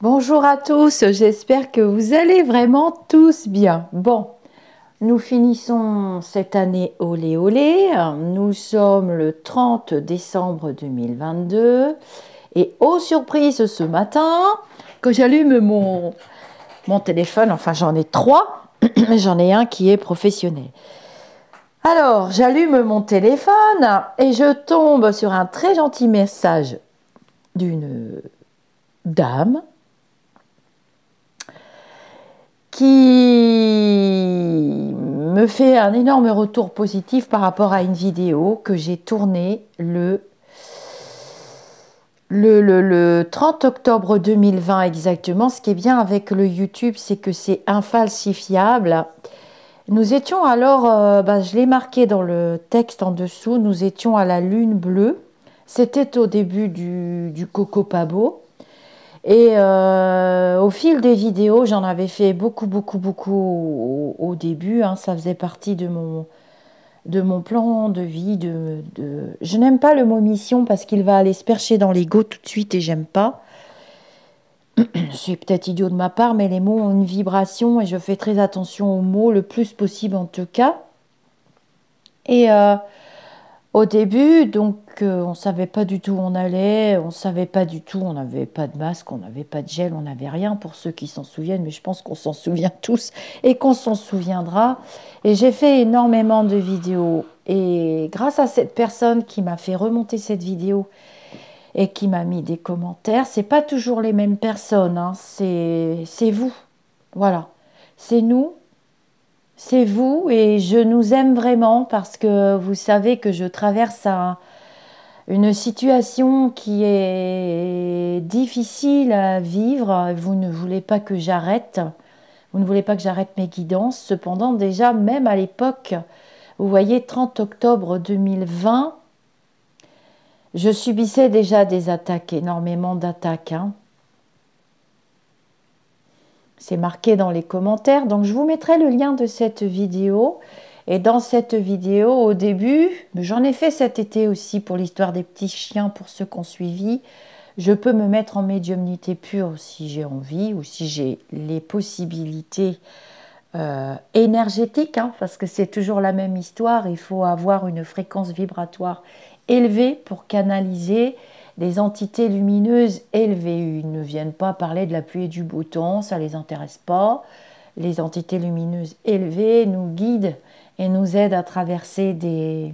Bonjour à tous, j'espère que vous allez vraiment tous bien. Bon, nous finissons cette année olé olé. Nous sommes le 30 décembre 2022 et aux surprises ce matin, que j'allume mon téléphone, enfin j'en ai trois, mais j'en ai un qui est professionnel. Alors, j'allume mon téléphone et je tombe sur un très gentil message d'une dame qui me fait un énorme retour positif par rapport à une vidéo que j'ai tournée le 30 octobre 2020 exactement. Ce qui est bien avec le YouTube, c'est que c'est infalsifiable. Nous étions alors, je l'ai marqué dans le texte en dessous, nous étions à la lune bleue. C'était au début du Coco Pabo. Et au fil des vidéos, j'en avais fait beaucoup au début, hein. Ça faisait partie de mon plan de vie. Je n'aime pas le mot mission parce qu'il va aller se percher dans l'ego tout de suite et j'aime pas. C'est peut-être idiot de ma part, mais les mots ont une vibration et je fais très attention aux mots, le plus possible en tout cas. Et au début, donc, on ne savait pas du tout où on allait, on ne savait pas du tout, on n'avait pas de masque, on n'avait pas de gel, on n'avait rien pour ceux qui s'en souviennent, mais je pense qu'on s'en souvient tous et qu'on s'en souviendra. Et j'ai fait énormément de vidéos. Et grâce à cette personne qui m'a fait remonter cette vidéo et qui m'a mis des commentaires, c'est pas toujours les mêmes personnes, hein, c'est vous. Voilà. C'est nous, c'est vous et je nous aime vraiment parce que vous savez que je traverse une situation qui est difficile à vivre. Vous ne voulez pas que j'arrête. Vous ne voulez pas que j'arrête mes guidances. Cependant, déjà, même à l'époque, vous voyez, 30 octobre 2020, je subissais déjà des attaques, énormément d'attaques, hein. C'est marqué dans les commentaires. Donc, je vous mettrai le lien de cette vidéo. Et dans cette vidéo, au début, j'en ai fait cet été aussi pour l'histoire des petits chiens, pour ceux qui ont suivi. Je peux me mettre en médiumnité pure si j'ai envie ou si j'ai les possibilités énergétiques, hein, parce que c'est toujours la même histoire. Il faut avoir une fréquence vibratoire élevée pour canaliser des entités lumineuses élevées. Ils ne viennent pas parler de la pluie et du beau temps, ça ne les intéresse pas. Les entités lumineuses élevées nous guident et nous aident à traverser des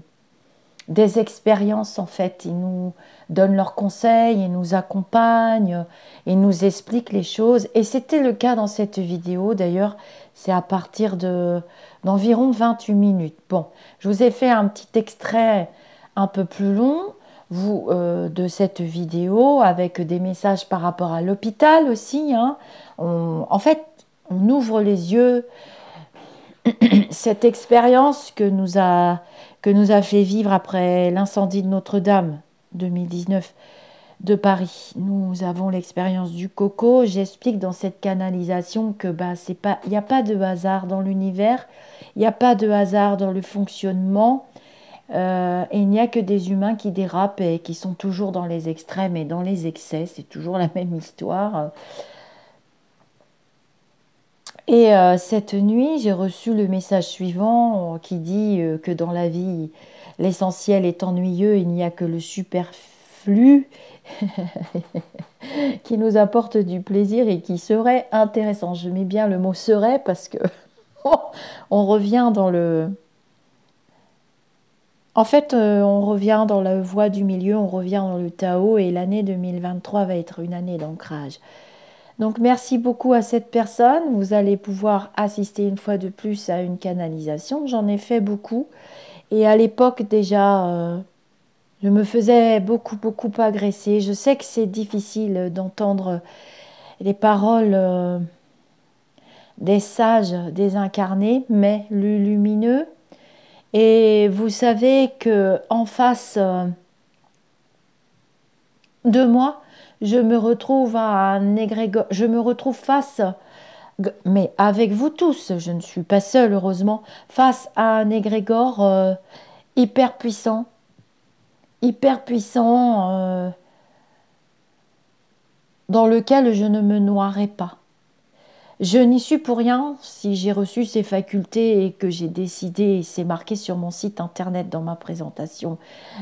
expériences en fait. Ils nous donnent leurs conseils, ils nous accompagnent, ils nous expliquent les choses. Et c'était le cas dans cette vidéo d'ailleurs, c'est à partir d'environ 28 minutes. Bon, je vous ai fait un petit extrait un peu plus long de cette vidéo avec des messages par rapport à l'hôpital aussi, hein. En fait, on ouvre les yeux. Cette expérience que nous a fait vivre après l'incendie de Notre-Dame 2019 de Paris. Nous avons l'expérience du coco. J'explique dans cette canalisation que c'est pas, il n'y a pas de hasard dans l'univers, il n'y a pas de hasard dans le fonctionnement. Et il n'y a que des humains qui dérapent et qui sont toujours dans les extrêmes et dans les excès. C'est toujours la même histoire. Et cette nuit, j'ai reçu le message suivant qui dit que dans la vie, l'essentiel est ennuyeux, il n'y a que le superflu qui nous apporte du plaisir et qui serait intéressant. Je mets bien le mot serait parce que on revient dans le... En fait, on revient dans la voie du milieu, on revient dans le Tao et l'année 2023 va être une année d'ancrage. Donc merci beaucoup à cette personne. Vous allez pouvoir assister une fois de plus à une canalisation. J'en ai fait beaucoup. Et à l'époque déjà, je me faisais beaucoup agresser. Je sais que c'est difficile d'entendre les paroles des sages désincarnés, mais le lumineux. Et vous savez que en face de moi, je me retrouve à un égrégore, je me retrouve face mais avec vous tous, je ne suis pas seule heureusement, face à un égrégore hyper puissant, dans lequel je ne me noierai pas. Je n'y suis pour rien si j'ai reçu ces facultés et que j'ai décidé, et c'est marqué sur mon site internet dans ma présentation,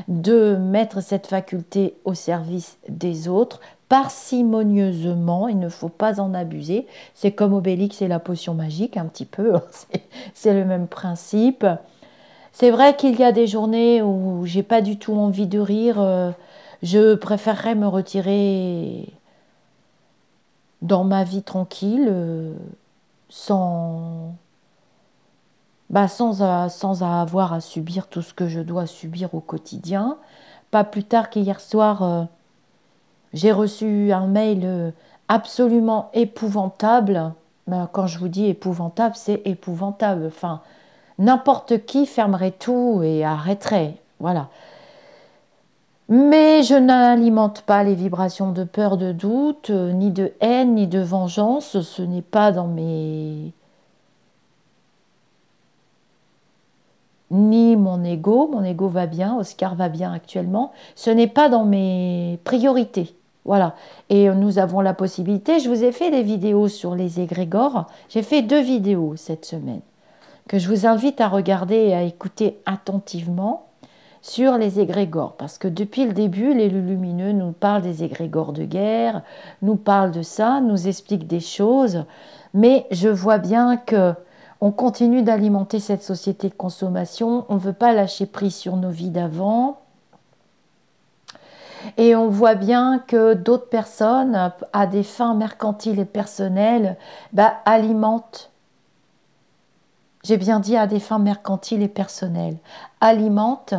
de mettre cette faculté au service des autres parcimonieusement. Il ne faut pas en abuser. C'est comme Obélix et la potion magique, un petit peu. C'est le même principe. C'est vrai qu'il y a des journées où j'ai pas du tout envie de rire. Je préférerais me retirer dans ma vie tranquille, sans, sans avoir à subir tout ce que je dois subir au quotidien. Pas plus tard qu'hier soir, j'ai reçu un mail absolument épouvantable. Quand je vous dis épouvantable, c'est épouvantable. Enfin, n'importe qui fermerait tout et arrêterait. Voilà. Mais je n'alimente pas les vibrations de peur, de doute, ni de haine, ni de vengeance. Ce n'est pas dans mes... Ni mon ego va bien, Oscar va bien actuellement. Ce n'est pas dans mes priorités. Voilà. Et nous avons la possibilité, je vous ai fait des vidéos sur les égrégores. J'ai fait 2 vidéos cette semaine que je vous invite à regarder et à écouter attentivement sur les égrégores. Parce que depuis le début, les lumineux nous parlent des égrégores de guerre, nous parlent de ça, nous expliquent des choses. Mais je vois bien que on continue d'alimenter cette société de consommation. On ne veut pas lâcher prise sur nos vies d'avant. Et on voit bien que d'autres personnes, à des fins mercantiles et personnelles, alimentent. J'ai bien dit à des fins mercantiles et personnelles. Alimentent,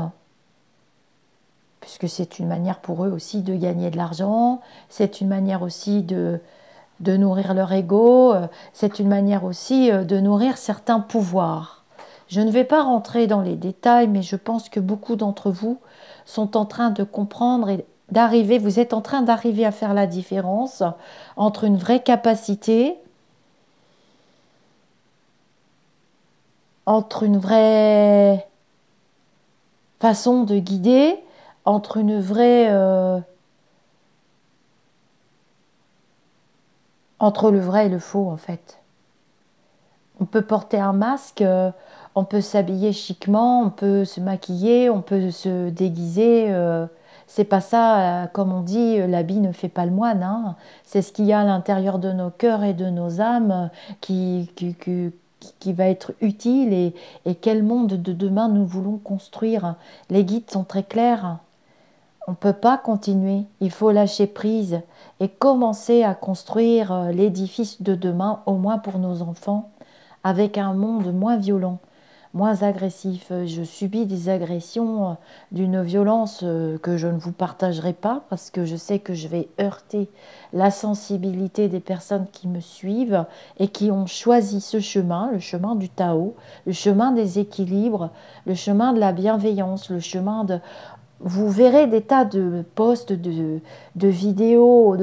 puisque c'est une manière pour eux aussi de gagner de l'argent, c'est une manière aussi de nourrir leur ego, c'est une manière aussi de nourrir certains pouvoirs. Je ne vais pas rentrer dans les détails, mais je pense que beaucoup d'entre vous sont en train de comprendre et d'arriver, vous êtes en train d'arriver à faire la différence entre une vraie capacité, entre une vraie façon de guider, entre une vraie... entre le vrai et le faux, en fait. On peut porter un masque, on peut s'habiller chiquement, on peut se maquiller, on peut se déguiser. C'est pas ça, comme on dit, l'habit ne fait pas le moine, hein. C'est ce qu'il y a à l'intérieur de nos cœurs et de nos âmes qui va être utile et quel monde de demain nous voulons construire. Les guides sont très clairs. On ne peut pas continuer. Il faut lâcher prise et commencer à construire l'édifice de demain, au moins pour nos enfants, avec un monde moins violent, moins agressif. Je subis des agressions d'une violence que je ne vous partagerai pas parce que je sais que je vais heurter la sensibilité des personnes qui me suivent et qui ont choisi ce chemin, le chemin du Tao, le chemin des équilibres, le chemin de la bienveillance, le chemin de... Vous verrez des tas de posts, de vidéos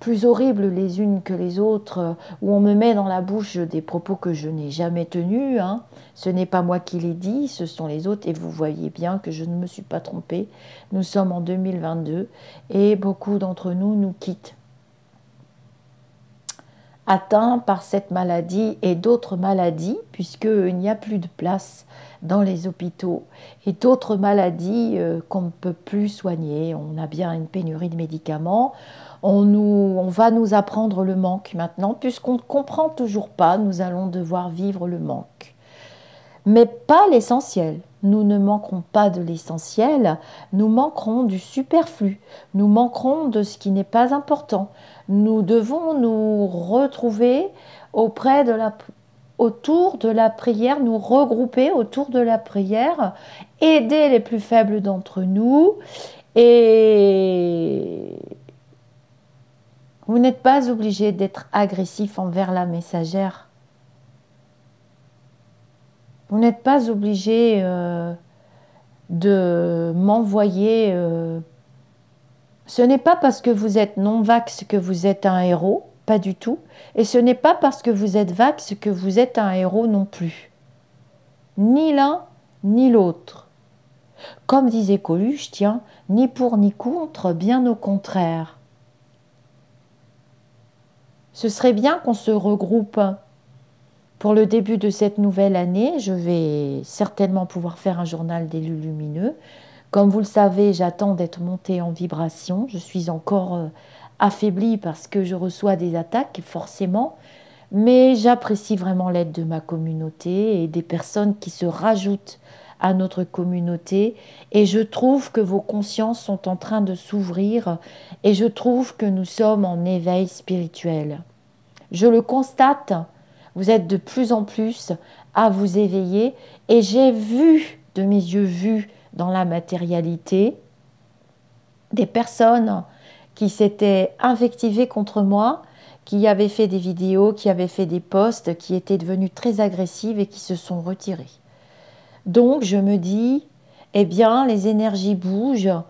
plus horribles les unes que les autres, où on me met dans la bouche des propos que je n'ai jamais tenus, hein. Ce n'est pas moi qui les dis, ce sont les autres, et vous voyez bien que je ne me suis pas trompée. Nous sommes en 2022, et beaucoup d'entre nous nous quittent, atteints par cette maladie et d'autres maladies, puisqu'il n'y a plus de place dans les hôpitaux, et d'autres maladies qu'on ne peut plus soigner. On a bien une pénurie de médicaments. On va nous apprendre le manque maintenant, puisqu'on ne comprend toujours pas, nous allons devoir vivre le manque. Mais pas l'essentiel. Nous ne manquerons pas de l'essentiel, nous manquerons du superflu, nous manquerons de ce qui n'est pas important. Nous devons nous retrouver autour de la prière, nous regrouper autour de la prière, aider les plus faibles d'entre nous. Et vous n'êtes pas obligé d'être agressif envers la messagère. Vous n'êtes pas obligé de m'envoyer... Ce n'est pas parce que vous êtes non-vax que vous êtes un héros, pas du tout. Et ce n'est pas parce que vous êtes vax que vous êtes un héros non plus. Ni l'un, ni l'autre. Comme disait Coluche, tiens, ni pour ni contre, bien au contraire. Ce serait bien qu'on se regroupe pour le début de cette nouvelle année. Je vais certainement pouvoir faire un journal d'élus lumineux. Comme vous le savez, j'attends d'être montée en vibration. Je suis encore affaiblie parce que je reçois des attaques, forcément. Mais j'apprécie vraiment l'aide de ma communauté et des personnes qui se rajoutent à notre communauté. Et je trouve que vos consciences sont en train de s'ouvrir et je trouve que nous sommes en éveil spirituel. Je le constate, vous êtes de plus en plus à vous éveiller et j'ai vu, de mes yeux vus dans la matérialité, des personnes qui s'étaient invectivées contre moi, qui avaient fait des vidéos, qui avaient fait des posts, qui étaient devenues très agressives et qui se sont retirées. Donc je me dis, eh bien les énergies bougent,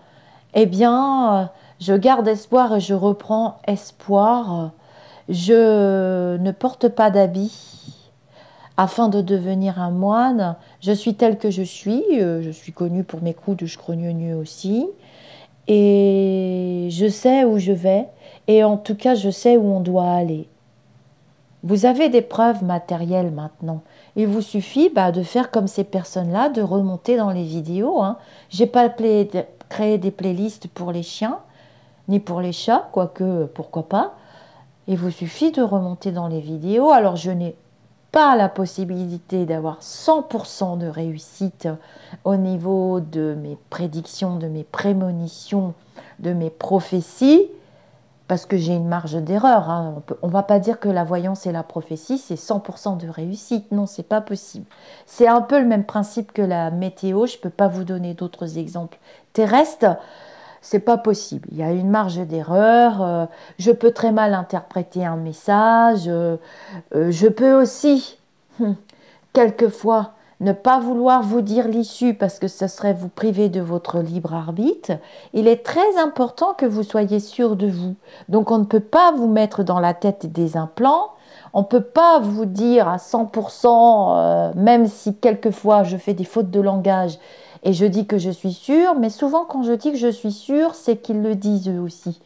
eh bien je garde espoir et je reprends espoir. Je ne porte pas d'habit afin de devenir un moine. Je suis telle que je suis connue pour mes coups de scrogneux aussi. Et je sais où je vais, et en tout cas, je sais où on doit aller. Vous avez des preuves matérielles maintenant. Il vous suffit de faire comme ces personnes-là, de remonter dans les vidéos. Je n'ai pas créé des playlists pour les chiens, ni pour les chats, quoique, pourquoi pas. Il vous suffit de remonter dans les vidéos. Alors, je n'ai pas la possibilité d'avoir 100% de réussite au niveau de mes prédictions, de mes prémonitions, de mes prophéties, parce que j'ai une marge d'erreur. On ne va pas dire que la voyance et la prophétie, c'est 100% de réussite. Non, c'est pas possible. C'est un peu le même principe que la météo. Je ne peux pas vous donner d'autres exemples terrestres. C'est pas possible. Il y a une marge d'erreur. Je peux très mal interpréter un message. Je peux aussi, quelquefois, ne pas vouloir vous dire l'issue parce que ce serait vous priver de votre libre arbitre. Il est très important que vous soyez sûr de vous. Donc on ne peut pas vous mettre dans la tête des implants. On ne peut pas vous dire à 100%, même si quelquefois je fais des fautes de langage, et je dis que je suis sûre, mais souvent quand je dis que je suis sûre, c'est qu'ils le disent eux aussi.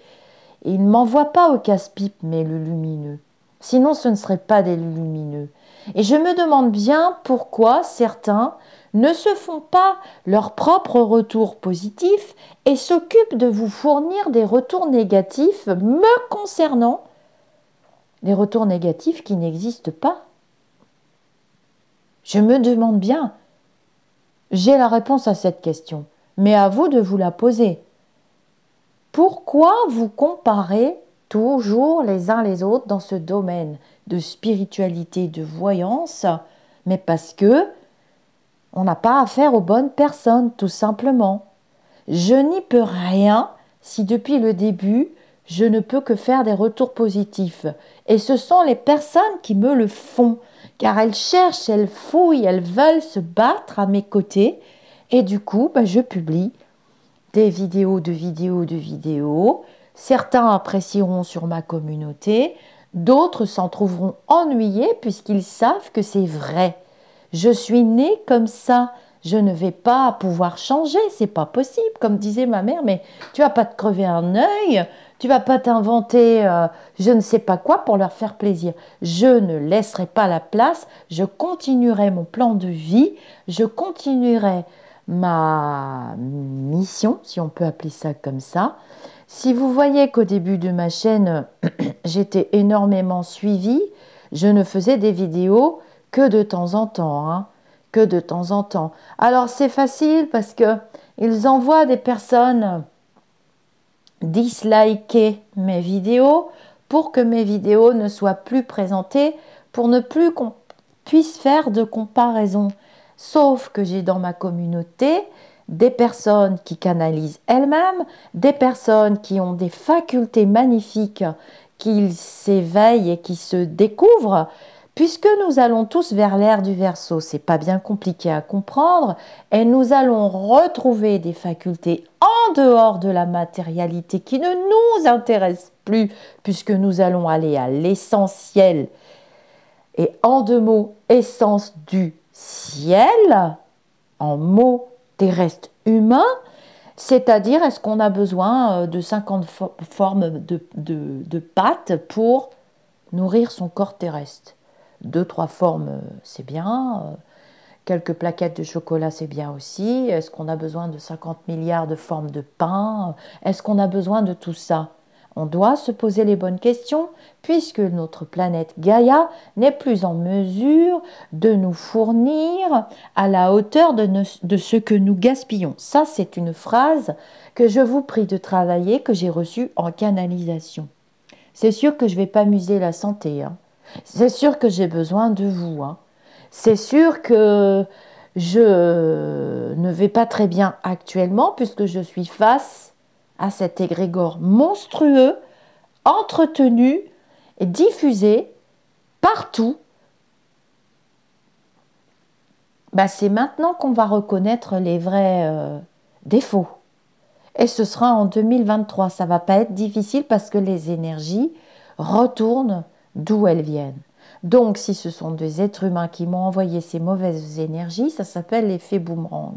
Et ils ne m'envoient pas au casse-pipe, mais le lumineux. Sinon, ce ne serait pas des lumineux. Et je me demande bien pourquoi certains ne se font pas leur propre retour positif et s'occupent de vous fournir des retours négatifs me concernant, des retours négatifs qui n'existent pas. Je me demande bien. J'ai la réponse à cette question, mais à vous de vous la poser. Pourquoi vous comparez toujours les uns les autres dans ce domaine de spiritualité, de voyance? Mais parce que on n'a pas affaire aux bonnes personnes, tout simplement. Je n'y peux rien si depuis le début, je ne peux que faire des retours positifs. Et ce sont les personnes qui me le font, car elles cherchent, elles fouillent, elles veulent se battre à mes côtés. Et du coup, je publie des vidéos de vidéos de vidéos. Certains apprécieront sur ma communauté, d'autres s'en trouveront ennuyés puisqu'ils savent que c'est vrai. Je suis née comme ça. Je ne vais pas pouvoir changer, c'est pas possible. Comme disait ma mère, mais tu vas pas te crever un œil, tu vas pas t'inventer je ne sais pas quoi pour leur faire plaisir. Je ne laisserai pas la place, je continuerai mon plan de vie, je continuerai ma mission, si on peut appeler ça comme ça. Si vous voyez qu'au début de ma chaîne, j'étais énormément suivie, je ne faisais des vidéos que de temps en temps, que de temps en temps. Alors c'est facile parce que ils envoient des personnes disliker mes vidéos pour que mes vidéos ne soient plus présentées, pour ne plus qu'on puisse faire de comparaison. Sauf que j'ai dans ma communauté des personnes qui canalisent elles-mêmes, des personnes qui ont des facultés magnifiques, qui s'éveillent et qui se découvrent, puisque nous allons tous vers l'ère du Verseau. C'est pas bien compliqué à comprendre, et nous allons retrouver des facultés en dehors de la matérialité qui ne nous intéresse plus, puisque nous allons aller à l'essentiel. Et en deux mots, essence du ciel, en mots terrestres humains, c'est-à-dire est-ce qu'on a besoin de 50 formes de pattes pour nourrir son corps terrestre. 2, 3 formes, c'est bien. Quelques plaquettes de chocolat, c'est bien aussi. Est-ce qu'on a besoin de 50 milliards de formes de pain? Est-ce qu'on a besoin de tout ça? On doit se poser les bonnes questions puisque notre planète Gaïa n'est plus en mesure de nous fournir à la hauteur de ce que nous gaspillons. Ça, c'est une phrase que je vous prie de travailler, que j'ai reçue en canalisation. C'est sûr que je ne vais pas muser la santé, hein. C'est sûr que j'ai besoin de vous, hein. C'est sûr que je ne vais pas très bien actuellement puisque je suis face à cet égrégore monstrueux, entretenu et diffusé partout. Bah, c'est maintenant qu'on va reconnaître les vrais défauts. Et ce sera en 2023. Ça ne va pas être difficile parce que les énergies retournent d'où elles viennent. Donc, si ce sont des êtres humains qui m'ont envoyé ces mauvaises énergies, ça s'appelle l'effet boomerang.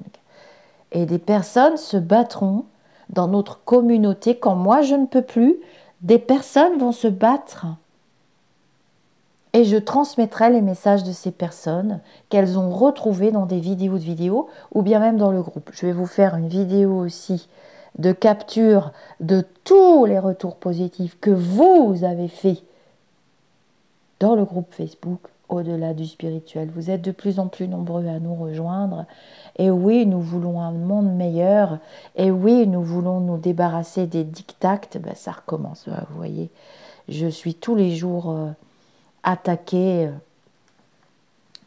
Et des personnes se battront dans notre communauté. Quand moi, je ne peux plus, des personnes vont se battre. Et je transmettrai les messages de ces personnes qu'elles ont retrouvés dans des vidéos ou bien même dans le groupe. Je vais vous faire une vidéo aussi de capture de tous les retours positifs que vous avez faits dans le groupe Facebook Au-delà du spirituel. Vous êtes de plus en plus nombreux à nous rejoindre. Et oui, nous voulons un monde meilleur. Et oui, nous voulons nous débarrasser des diktats. Ben, ça recommence, vous voyez. Je suis tous les jours attaquée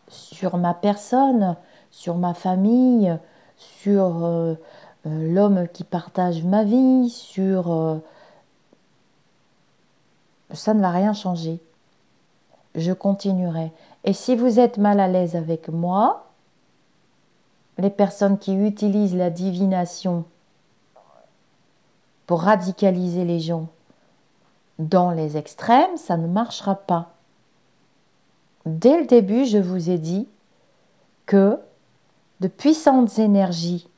sur ma personne, sur ma famille, sur l'homme qui partage ma vie, sur... ça ne va rien changer. Je continuerai. Et si vous êtes mal à l'aise avec moi, les personnes qui utilisent la divination pour radicaliser les gens dans les extrêmes, ça ne marchera pas. Dès le début, je vous ai dit que de puissantes énergies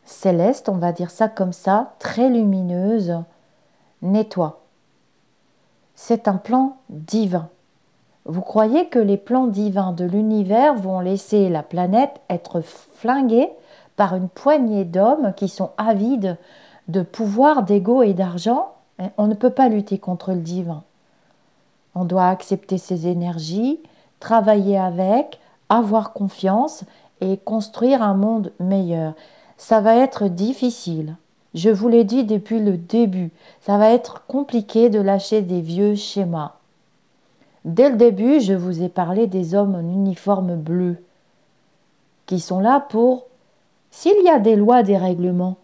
célestes, on va dire ça comme ça, très lumineuses, nettoient. C'est un plan divin. Vous croyez que les plans divins de l'univers vont laisser la planète être flinguée par une poignée d'hommes qui sont avides de pouvoir, d'ego et d'argent? On ne peut pas lutter contre le divin. On doit accepter ces énergies, travailler avec, avoir confiance et construire un monde meilleur. Ça va être difficile. Je vous l'ai dit depuis le début, ça va être compliqué de lâcher des vieux schémas. Dès le début, je vous ai parlé des hommes en uniforme bleu, qui sont là pour, s'il y a des lois, des règlements,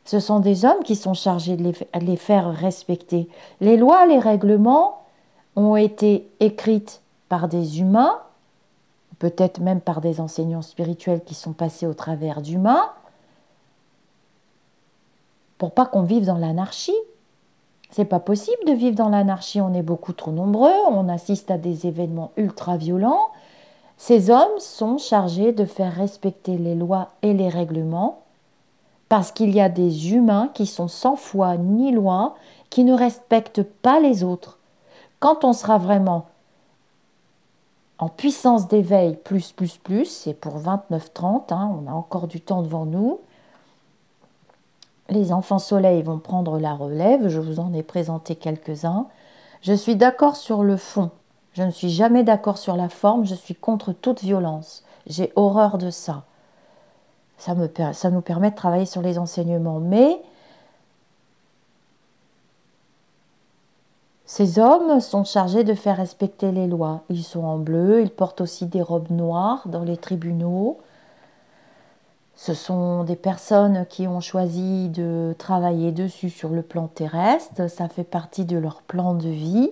ce sont des hommes qui sont chargés de les faire respecter. Les lois, les règlements ont été écrites par des humains, peut-être même par des enseignants spirituels qui sont passés au travers d'humains, pour pas qu'on vive dans l'anarchie. C'est pas possible de vivre dans l'anarchie, on est beaucoup trop nombreux, on assiste à des événements ultra violents. Ces hommes sont chargés de faire respecter les lois et les règlements parce qu'il y a des humains qui sont sans foi ni loi, qui ne respectent pas les autres. Quand on sera vraiment en puissance d'éveil plus, c'est pour 29-30, hein, on a encore du temps devant nous. Les enfants soleil vont prendre la relève, je vous en ai présenté quelques-uns. Je suis d'accord sur le fond, je ne suis jamais d'accord sur la forme, je suis contre toute violence. J'ai horreur de ça. Ça nous permet de travailler sur les enseignements. Mais ces hommes sont chargés de faire respecter les lois. Ils sont en bleu, ils portent aussi des robes noires dans les tribunaux. Ce sont des personnes qui ont choisi de travailler dessus sur le plan terrestre. Ça fait partie de leur plan de vie.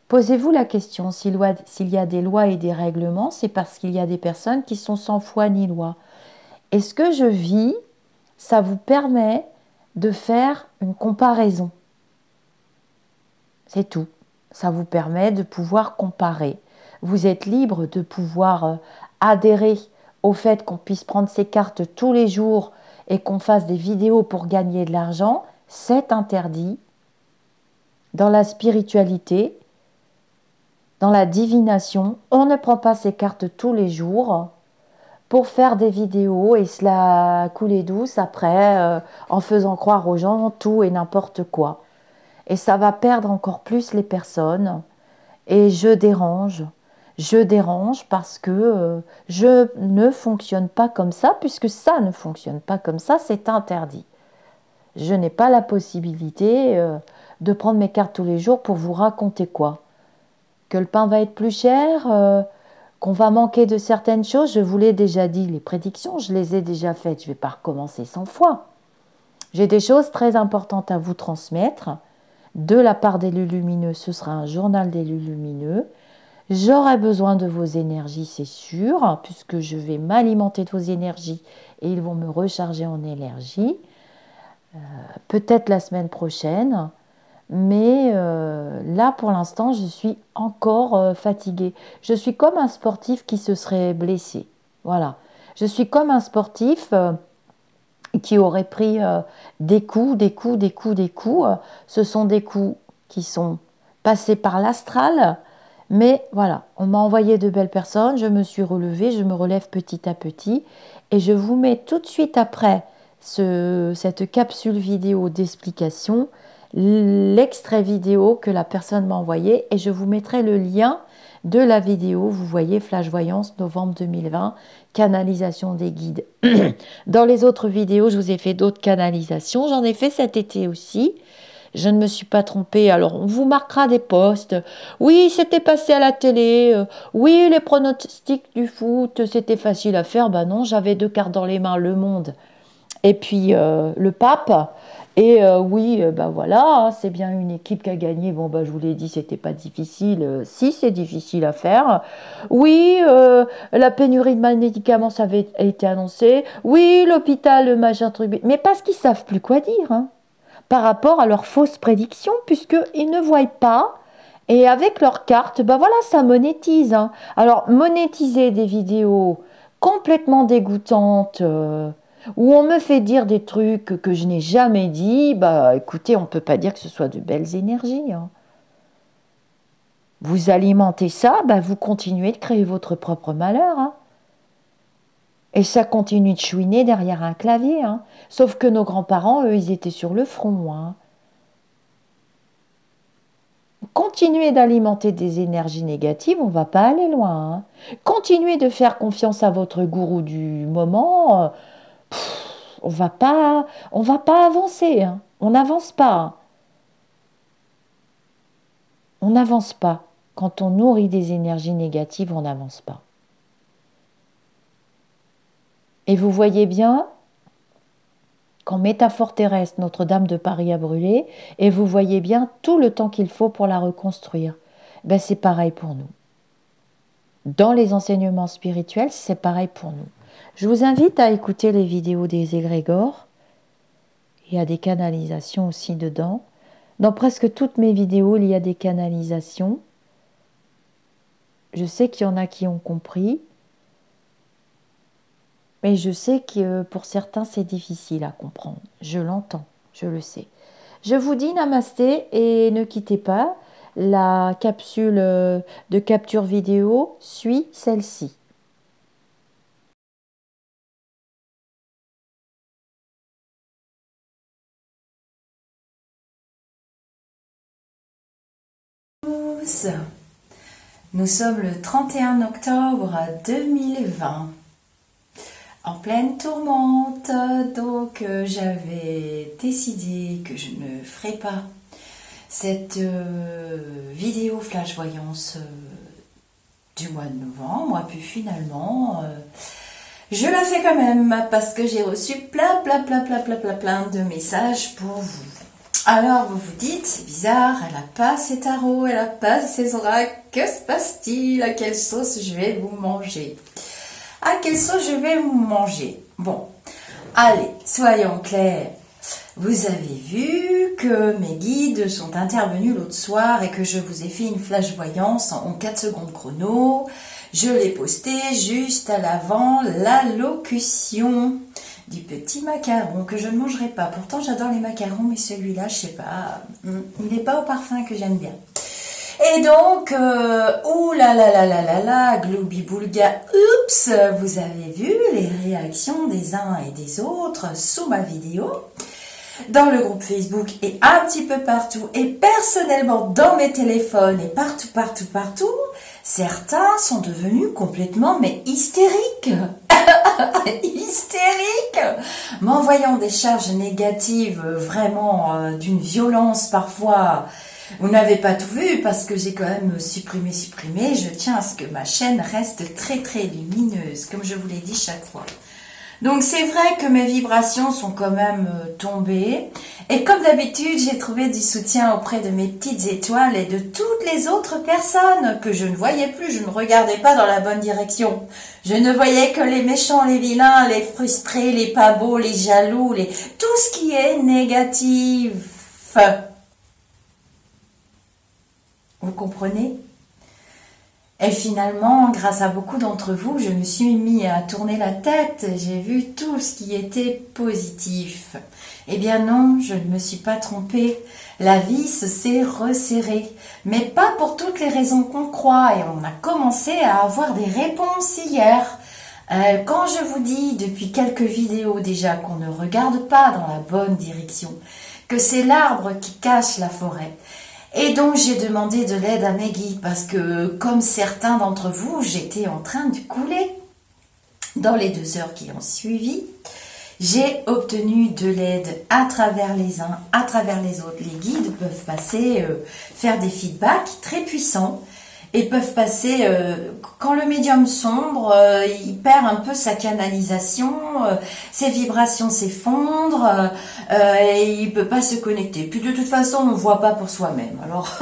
Posez-vous la question, s'il y a des lois et des règlements, c'est parce qu'il y a des personnes qui sont sans foi ni loi. Et ce que je vis, ça vous permet de faire une comparaison. C'est tout. Ça vous permet de pouvoir comparer. Vous êtes libre de pouvoir adhérer au fait qu'on puisse prendre ces cartes tous les jours et qu'on fasse des vidéos pour gagner de l'argent. C'est interdit. dans la spiritualité, dans la divination. On ne prend pas ces cartes tous les jours pour faire des vidéos et se la couler douce après en faisant croire aux gens tout et n'importe quoi. Et ça va perdre encore plus les personnes. Et je dérange. Je dérange parce que je ne fonctionne pas comme ça, puisque ça ne fonctionne pas comme ça, c'est interdit. Je n'ai pas la possibilité de prendre mes cartes tous les jours pour vous raconter quoi. Que le pain va être plus cher, qu'on va manquer de certaines choses, je vous l'ai déjà dit, les prédictions, je les ai déjà faites, je ne vais pas recommencer 100 fois. J'ai des choses très importantes à vous transmettre. De la part d'élus lumineux, ce sera un journal d'élus lumineux. J'aurai besoin de vos énergies, c'est sûr, puisque je vais m'alimenter de vos énergies et ils vont me recharger en énergie. Peut-être la semaine prochaine, mais là pour l'instant je suis encore fatiguée. Je suis comme un sportif qui se serait blessé. Voilà. Je suis comme un sportif qui aurait pris des coups, des coups, des coups, des coups. Ce sont des coups qui sont passés par l'astral. Mais voilà, on m'a envoyé de belles personnes, je me suis relevée, je me relève petit à petit et je vous mets tout de suite après cette capsule vidéo d'explication, l'extrait vidéo que la personne m'a envoyé et je vous mettrai le lien de la vidéo. Vous voyez, Flash Voyance, novembre 2020, canalisation des guides. Dans les autres vidéos, je vous ai fait d'autres canalisations, j'en ai fait cet été aussi. Je ne me suis pas trompée. Alors, on vous marquera des posts. Oui, c'était passé à la télé. Oui, les pronostics du foot, c'était facile à faire. Ben non, j'avais 2 cartes dans les mains, le monde. Et puis, le pape. Et oui, ben voilà, hein, c'est bien une équipe qui a gagné. Bon, ben je vous l'ai dit, c'était pas difficile. Si, c'est difficile à faire. Oui, la pénurie de médicaments, ça avait été annoncé. Oui, l'hôpital, le machin truc. Mais parce qu'ils savent plus quoi dire, hein, par rapport à leurs fausses prédictions, puisqu'ils ne voient pas. Et avec leurs cartes, ben voilà, ça monétise. Hein. Alors, monétiser des vidéos complètement dégoûtantes, où on me fait dire des trucs que je n'ai jamais dit, bah écoutez, on ne peut pas dire que ce soit de belles énergies. Hein. Vous alimentez ça, bah, vous continuez de créer votre propre malheur. Hein. Et ça continue de chouiner derrière un clavier. Hein. Sauf que nos grands-parents, eux, ils étaient sur le front. Hein. Continuez d'alimenter des énergies négatives, on ne va pas aller loin. Hein. Continuez de faire confiance à votre gourou du moment. On va pas avancer. Hein. On n'avance pas. Hein. On n'avance pas. Quand on nourrit des énergies négatives, on n'avance pas. Et vous voyez bien, qu'en métaphore terrestre, Notre-Dame de Paris a brûlé, et vous voyez bien tout le temps qu'il faut pour la reconstruire. Ben, c'est pareil pour nous. Dans les enseignements spirituels, c'est pareil pour nous. Je vous invite à écouter les vidéos des égrégores. Il y a des canalisations aussi dedans. Dans presque toutes mes vidéos, il y a des canalisations. Je sais qu'il y en a qui ont compris. Mais je sais que pour certains, c'est difficile à comprendre. Je l'entends, je le sais. Je vous dis namasté et ne quittez pas. La capsule de capture vidéo suit celle-ci. Nous sommes le 31 octobre 2020. En pleine tourmente, donc j'avais décidé que je ne ferais pas cette vidéo flash voyance du mois de novembre, puis finalement je la fais quand même parce que j'ai reçu plein de messages pour vous. Alors vous vous dites, c'est bizarre, elle n'a pas ses tarots, elle n'a pas ses oracles, que se passe-t-il? À quelle sauce je vais vous manger? À quelle sauce je vais vous manger? Bon, allez, soyons clairs. Vous avez vu que mes guides sont intervenus l'autre soir et que je vous ai fait une flash voyance en 4 secondes chrono. Je l'ai posté juste à l'avant l'allocution du petit macaron que je ne mangerai pas. Pourtant, j'adore les macarons, mais celui-là, je sais pas, il n'est pas au parfum que j'aime bien. Et donc, ouh là là là là là là, Gloubi-Boulga, oups, vous avez vu les réactions des uns et des autres sous ma vidéo, dans le groupe Facebook et un petit peu partout, et personnellement dans mes téléphones et partout, partout, partout, certains sont devenus complètement, mais hystériques. Hystériques, m'envoyant des charges négatives vraiment d'une violence parfois. Vous n'avez pas tout vu parce que j'ai quand même supprimé. Je tiens à ce que ma chaîne reste très très lumineuse, comme je vous l'ai dit chaque fois. Donc c'est vrai que mes vibrations sont quand même tombées. Et comme d'habitude, j'ai trouvé du soutien auprès de mes petites étoiles et de toutes les autres personnes que je ne voyais plus. Je ne regardais pas dans la bonne direction. Je ne voyais que les méchants, les vilains, les frustrés, les pas beaux, les jaloux, tout ce qui est négatif. Vous comprenez? Et finalement, grâce à beaucoup d'entre vous, je me suis mis à tourner la tête. J'ai vu tout ce qui était positif. Eh bien non, je ne me suis pas trompée. La vis s'est resserrée. Mais pas pour toutes les raisons qu'on croit. Et on a commencé à avoir des réponses hier. Quand je vous dis depuis quelques vidéos déjà qu'on ne regarde pas dans la bonne direction, que c'est l'arbre qui cache la forêt. Et donc j'ai demandé de l'aide à mes guides parce que comme certains d'entre vous, j'étais en train de couler. Dans les 2 heures qui ont suivi, j'ai obtenu de l'aide à travers les uns, à travers les autres. Les guides peuvent passer, faire des feedbacks très puissants et peuvent passer, quand le médium sombre, il perd un peu sa canalisation, ses vibrations s'effondrent, et il peut pas se connecter. Puis de toute façon, on ne voit pas pour soi-même. Alors,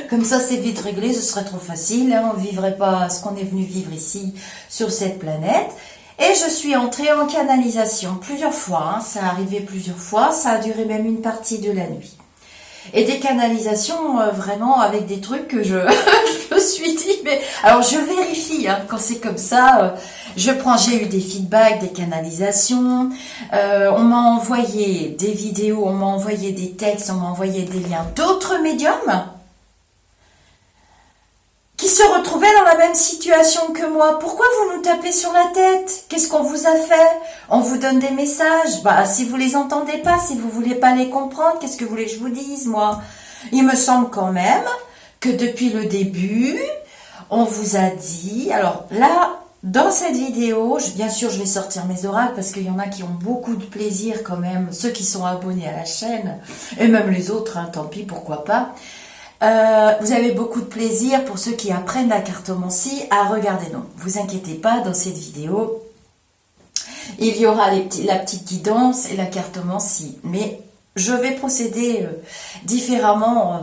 comme ça, c'est vite réglé, ce serait trop facile, hein, on ne vivrait pas ce qu'on est venu vivre ici, sur cette planète. Et je suis entrée en canalisation plusieurs fois, hein, ça arrivait plusieurs fois, ça a duré même une partie de la nuit. Et des canalisations vraiment avec des trucs que je me suis dit, mais alors je vérifie hein, quand c'est comme ça, j'ai eu des feedbacks, des canalisations, on m'a envoyé des vidéos, on m'a envoyé des textes, on m'a envoyé des liens d'autres médiums qui se retrouvaient dans la même situation que moi. Pourquoi vous nous tapez sur la tête? Qu'est-ce qu'on vous a fait? On vous donne des messages. Bah, si vous les entendez pas, si vous voulez pas les comprendre, qu'est-ce que vous voulez que je vous dise, moi? Il me semble quand même que depuis le début, on vous a dit... Alors là, dans cette vidéo, bien sûr, je vais sortir mes oracles parce qu'il y en a qui ont beaucoup de plaisir quand même, ceux qui sont abonnés à la chaîne, et même les autres, hein, tant pis, pourquoi pas. Vous avez beaucoup de plaisir pour ceux qui apprennent la cartomancie à regarder. Non, vous inquiétez pas, dans cette vidéo, il y aura la petite guidance et la cartomancie. Mais je vais procéder différemment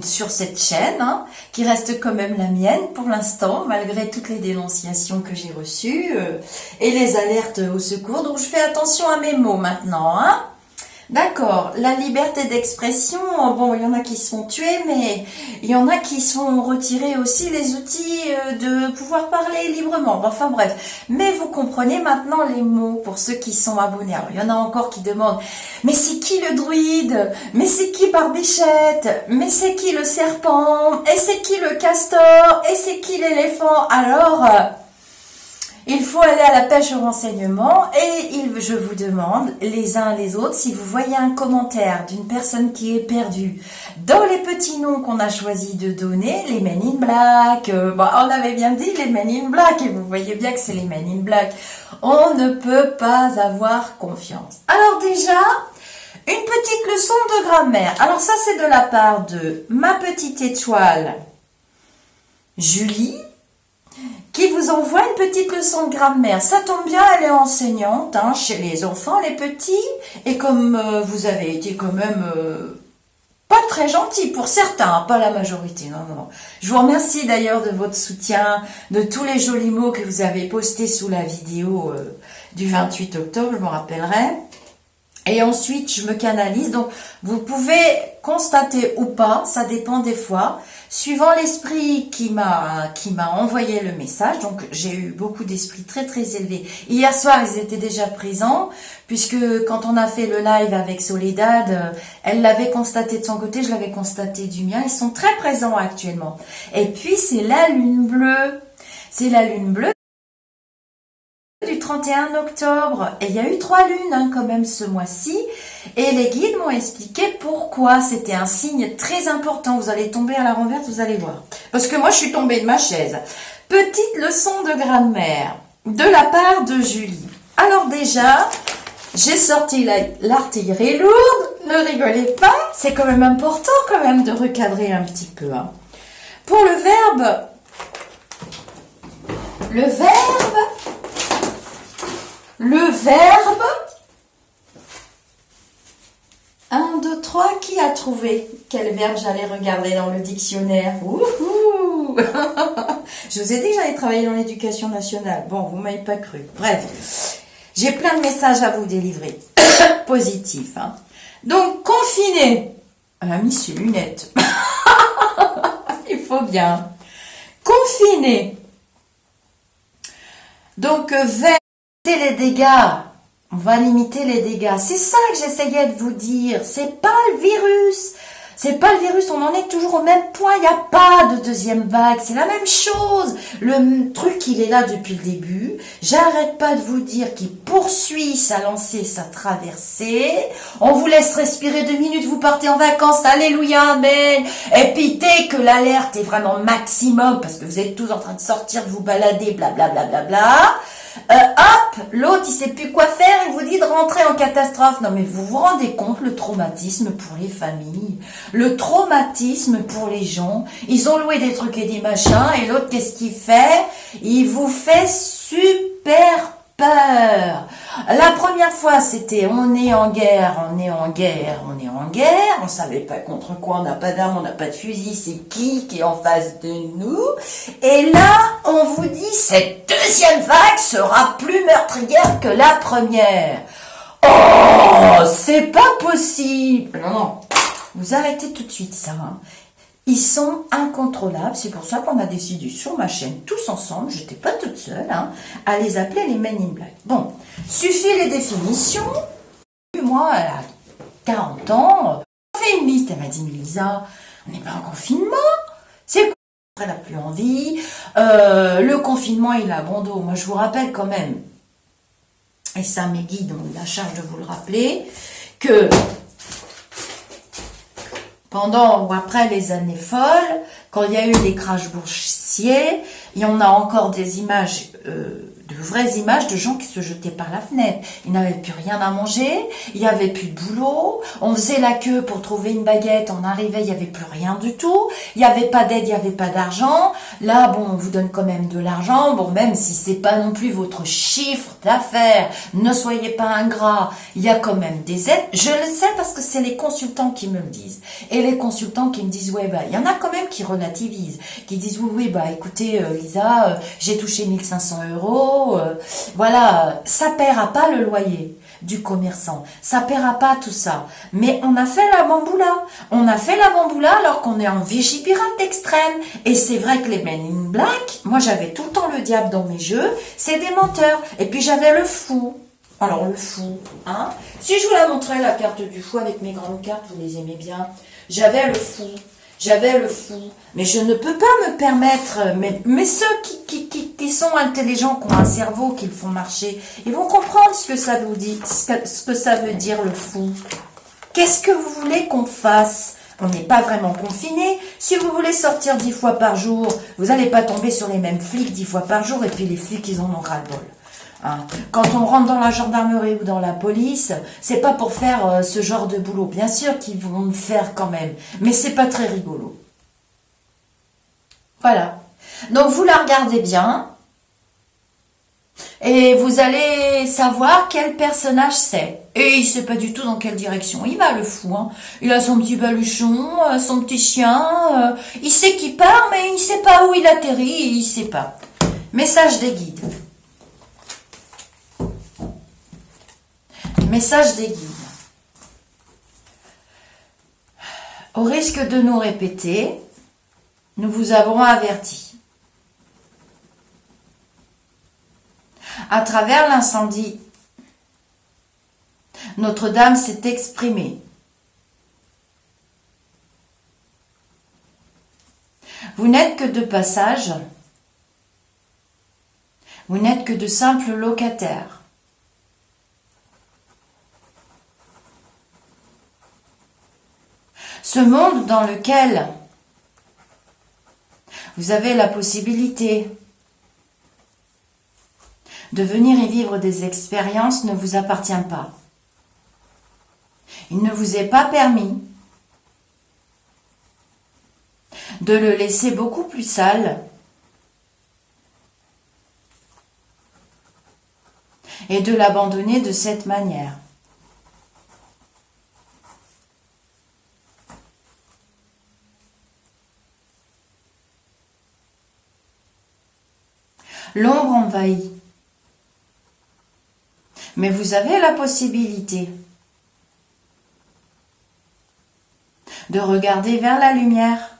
sur cette chaîne, hein, qui reste quand même la mienne pour l'instant, malgré toutes les dénonciations que j'ai reçues et les alertes au secours. Donc je fais attention à mes mots maintenant, hein. D'accord, la liberté d'expression, bon, il y en a qui se font tuer, mais il y en a qui se font retirer aussi les outils de pouvoir parler librement. Enfin bref, mais vous comprenez maintenant les mots pour ceux qui sont abonnés. Alors, il y en a encore qui demandent, mais c'est qui le druide? Mais c'est qui Barbichette? Mais c'est qui le serpent? Et c'est qui le castor? Et c'est qui l'éléphant? Alors... il faut aller à la pêche au renseignement et je vous demande, les uns les autres, si vous voyez un commentaire d'une personne qui est perdue dans les petits noms qu'on a choisi de donner, les Men in Black, on avait bien dit les Men in Black et vous voyez bien que c'est les Men in Black, on ne peut pas avoir confiance. Alors déjà, une petite leçon de grammaire. Alors ça c'est de la part de ma petite étoile Julie, qui vous envoie une petite leçon de grammaire. Ça tombe bien, elle est enseignante hein, chez les enfants, les petits. Et comme vous avez été quand même pas très gentil pour certains, pas la majorité. Non, non, non. Je vous remercie d'ailleurs de votre soutien, de tous les jolis mots que vous avez postés sous la vidéo du 28 octobre, je me rappellerai. Et ensuite, je me canalise. Donc, vous pouvez constater ou pas, ça dépend des fois, suivant l'esprit qui m'a envoyé le message. Donc, j'ai eu beaucoup d'esprits très très élevés. Hier soir, ils étaient déjà présents, puisque quand on a fait le live avec Soledad, elle l'avait constaté de son côté, je l'avais constaté du mien. Ils sont très présents actuellement. Et puis, c'est la lune bleue. C'est la lune bleue du 31 octobre. Et il y a eu 3 lunes hein, quand même ce mois-ci. Et les guides m'ont expliqué pourquoi. C'était un signe très important. Vous allez tomber à la renverse, vous allez voir. Parce que moi, je suis tombée de ma chaise. Petite leçon de grammaire de la part de Julie. Alors déjà, j'ai sorti l'artillerie lourde. Ne rigolez pas. C'est quand même important quand même de recadrer un petit peu. Hein. Pour le verbe... Le verbe, 1, 2, 3, qui a trouvé quel verbe j'allais regarder dans le dictionnaire? Wouhou. Je vous ai dit que j'allais travailler dans l'éducation nationale. Bon, vous ne m'avez pas cru. Bref, j'ai plein de messages à vous délivrer. Positifs. Hein. Donc, confiné. Elle a mis ses lunettes. Il faut bien. Confiné. Donc, vers les dégâts, on va limiter les dégâts. C'est ça que j'essayais de vous dire. C'est pas le virus. C'est pas le virus. On en est toujours au même point. Il n'y a pas de deuxième vague. C'est la même chose. Le truc, il est là depuis le début. J'arrête pas de vous dire qu'il poursuit sa lancée, sa traversée. On vous laisse respirer 2 minutes. Vous partez en vacances. Alléluia, amen. Et puis dès que l'alerte est vraiment maximum, parce que vous êtes tous en train de sortir, de vous balader, blablabla, hop, l'autre il sait plus quoi faire, il vous dit de rentrer en catastrophe. Non mais vous vous rendez compte le traumatisme pour les familles, le traumatisme pour les gens. Ils ont loué des trucs et des machins et l'autre qu'est-ce qu'il fait? Il vous fait super peur. La première fois c'était on est en guerre, on savait pas contre quoi, on n'a pas d'armes, on n'a pas de fusil, c'est qui est en face de nous? Et là on vous dit cette deuxième vague sera plus meurtrière que la première. Oh, c'est pas possible. Non, vous arrêtez tout de suite ça. Hein. Ils sont incontrôlables, c'est pour ça qu'on a décidé sur ma chaîne, tous ensemble, je n'étais pas toute seule, hein, à les appeler les Men in Black. Bon, suffit les définitions. Moi, elle a 40 ans, on fait une liste, elle m'a dit, mais Lisa, on n'est pas en confinement, c'est quoi? Elle n'a plus envie, le confinement, il a bon dos. Moi, je vous rappelle quand même, et ça, mes guides ont eu la charge de vous le rappeler, que pendant ou après les années folles, quand il y a eu des crashs boursiers, il y en a encore des images, de vraies images de gens qui se jetaient par la fenêtre. Ils n'avaient plus rien à manger, il n'y avait plus de boulot, on faisait la queue pour trouver une baguette, on arrivait, il n'y avait plus rien du tout, il n'y avait pas d'aide, il n'y avait pas d'argent. Là, bon, on vous donne quand même de l'argent, bon, même si c'est pas non plus votre chiffre d'affaires, ne soyez pas ingrats, il y a quand même des aides. Je le sais parce que c'est les consultants qui me le disent. Et les consultants qui me disent, ouais, bah, il y en a quand même qui relativisent, qui disent, oui, bah, écoutez, Lisa, j'ai touché 1 500 €, voilà, ça paiera pas le loyer du commerçant, ça paiera pas tout ça, mais on a fait la bamboula, alors qu'on est en vigipirate extrême, et c'est vrai que les Men in Black, moi j'avais tout le temps le diable dans mes jeux, c'est des menteurs, et puis j'avais le fou. Alors le fou, hein, si je vous la montrais la carte du fou avec mes grandes cartes, vous les aimez bien, j'avais le fou, mais je ne peux pas me permettre, mais ceux qui sont intelligents, qui ont un cerveau, qui le font marcher, ils vont comprendre ce que ça vous dit, ce que ça veut dire le fou. Qu'est-ce que vous voulez qu'on fasse? On n'est pas vraiment confiné. Si vous voulez sortir 10 fois par jour, vous n'allez pas tomber sur les mêmes flics 10 fois par jour, et puis les flics, ils en ont ras-le-bol. Hein. Quand on rentre dans la gendarmerie ou dans la police, c'est pas pour faire ce genre de boulot. Bien sûr qu'ils vont le faire quand même, mais c'est pas très rigolo. Voilà. Donc vous la regardez bien et vous allez savoir quel personnage c'est. Et il sait pas du tout dans quelle direction il va, le fou. Hein. Il a son petit baluchon, son petit chien. Il sait qu'il part, mais il sait pas où il atterrit. Il sait pas. Message des guides. Message des guides. Au risque de nous répéter, nous vous avons averti. À travers l'incendie, Notre-Dame s'est exprimée. Vous n'êtes que de passage, vous n'êtes que de simples locataires. Ce monde dans lequel vous avez la possibilité de venir y vivre des expériences ne vous appartient pas. Il ne vous est pas permis de le laisser beaucoup plus sale et de l'abandonner de cette manière. L'ombre envahit. Mais vous avez la possibilité de regarder vers la lumière.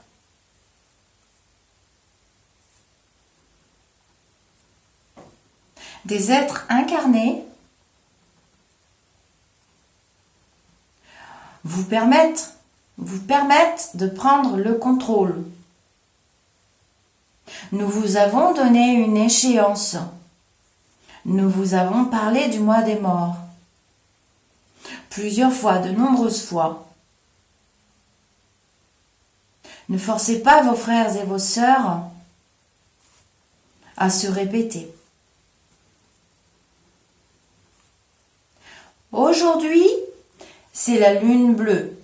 Des êtres incarnés vous permettent de prendre le contrôle. Nous vous avons donné une échéance. Nous vous avons parlé du mois des morts. Plusieurs fois, de nombreuses fois. Ne forcez pas vos frères et vos sœurs à se répéter. Aujourd'hui, c'est la lune bleue.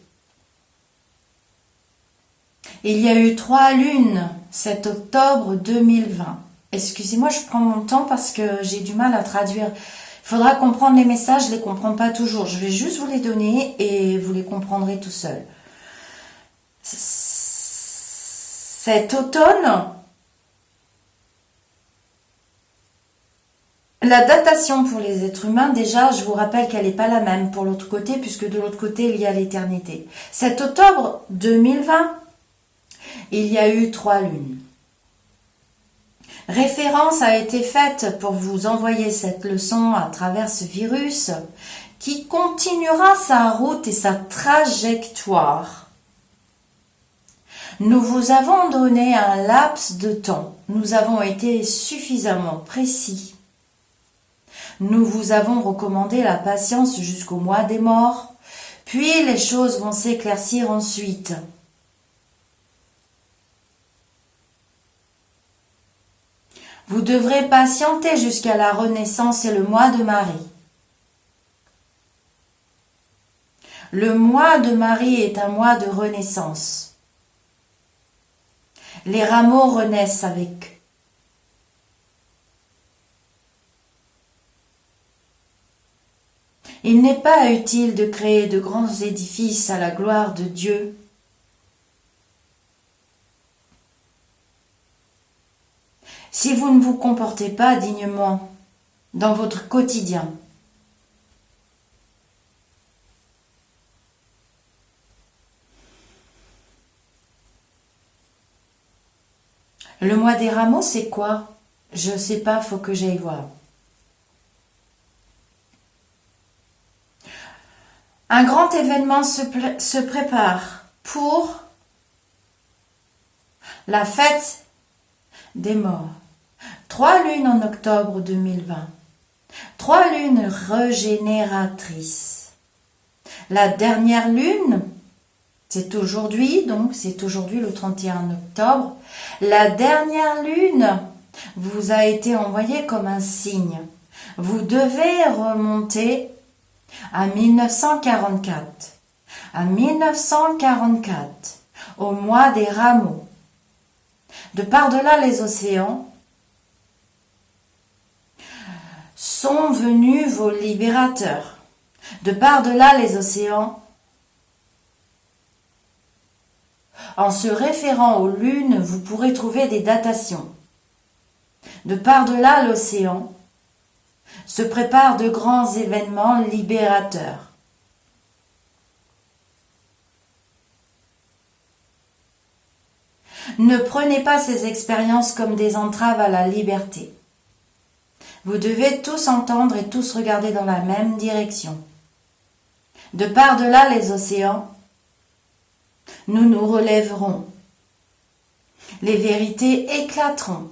Il y a eu 3 lunes 7 octobre 2020. Excusez-moi, je prends mon temps parce que j'ai du mal à traduire. Il faudra comprendre les messages, je ne les comprends pas toujours. Je vais juste vous les donner et vous les comprendrez tout seul. Cet automne, la datation pour les êtres humains, déjà, je vous rappelle qu'elle n'est pas la même pour l'autre côté, puisque de l'autre côté, il y a l'éternité. Cet octobre 2020, il y a eu 3 lunes. Référence a été faite pour vous envoyer cette leçon à travers ce virus qui continuera sa route et sa trajectoire. Nous vous avons donné un laps de temps. Nous avons été suffisamment précis. Nous vous avons recommandé la patience jusqu'au mois des morts, puis les choses vont s'éclaircir ensuite. Vous devrez patienter jusqu'à la Renaissance et le mois de Marie. Le mois de Marie est un mois de renaissance. Les rameaux renaissent avec. Il n'est pas utile de créer de grands édifices à la gloire de Dieu. Si vous ne vous comportez pas dignement dans votre quotidien. Le mois des rameaux, c'est quoi? Je ne sais pas, faut que j'aille voir. Un grand événement se prépare pour la fête des morts. 3 lunes en octobre 2020. 3 lunes régénératrices. La dernière lune, c'est aujourd'hui, donc c'est aujourd'hui le 31 octobre. La dernière lune vous a été envoyée comme un signe. Vous devez remonter à 1944. À 1944, au mois des rameaux. De par-delà les océans, sont venus vos libérateurs. De par-delà les océans, en se référant aux lunes, vous pourrez trouver des datations. De par-delà l'océan, se préparent de grands événements libérateurs. Ne prenez pas ces expériences comme des entraves à la liberté. Vous devez tous entendre et tous regarder dans la même direction. De par-delà les océans, nous nous relèverons. Les vérités éclateront.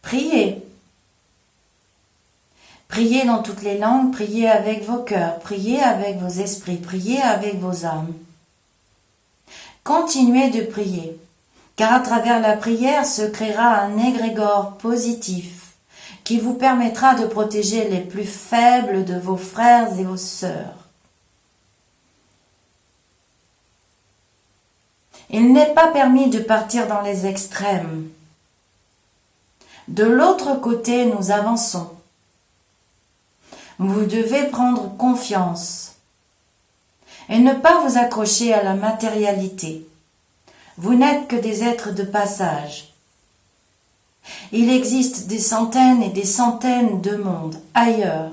Priez. Priez dans toutes les langues, priez avec vos cœurs, priez avec vos esprits, priez avec vos âmes. Continuez de prier, car à travers la prière se créera un égrégore positif qui vous permettra de protéger les plus faibles de vos frères et vos sœurs. Il n'est pas permis de partir dans les extrêmes. De l'autre côté, nous avançons. Vous devez prendre confiance et ne pas vous accrocher à la matérialité. Vous n'êtes que des êtres de passage. Il existe des centaines et des centaines de mondes ailleurs.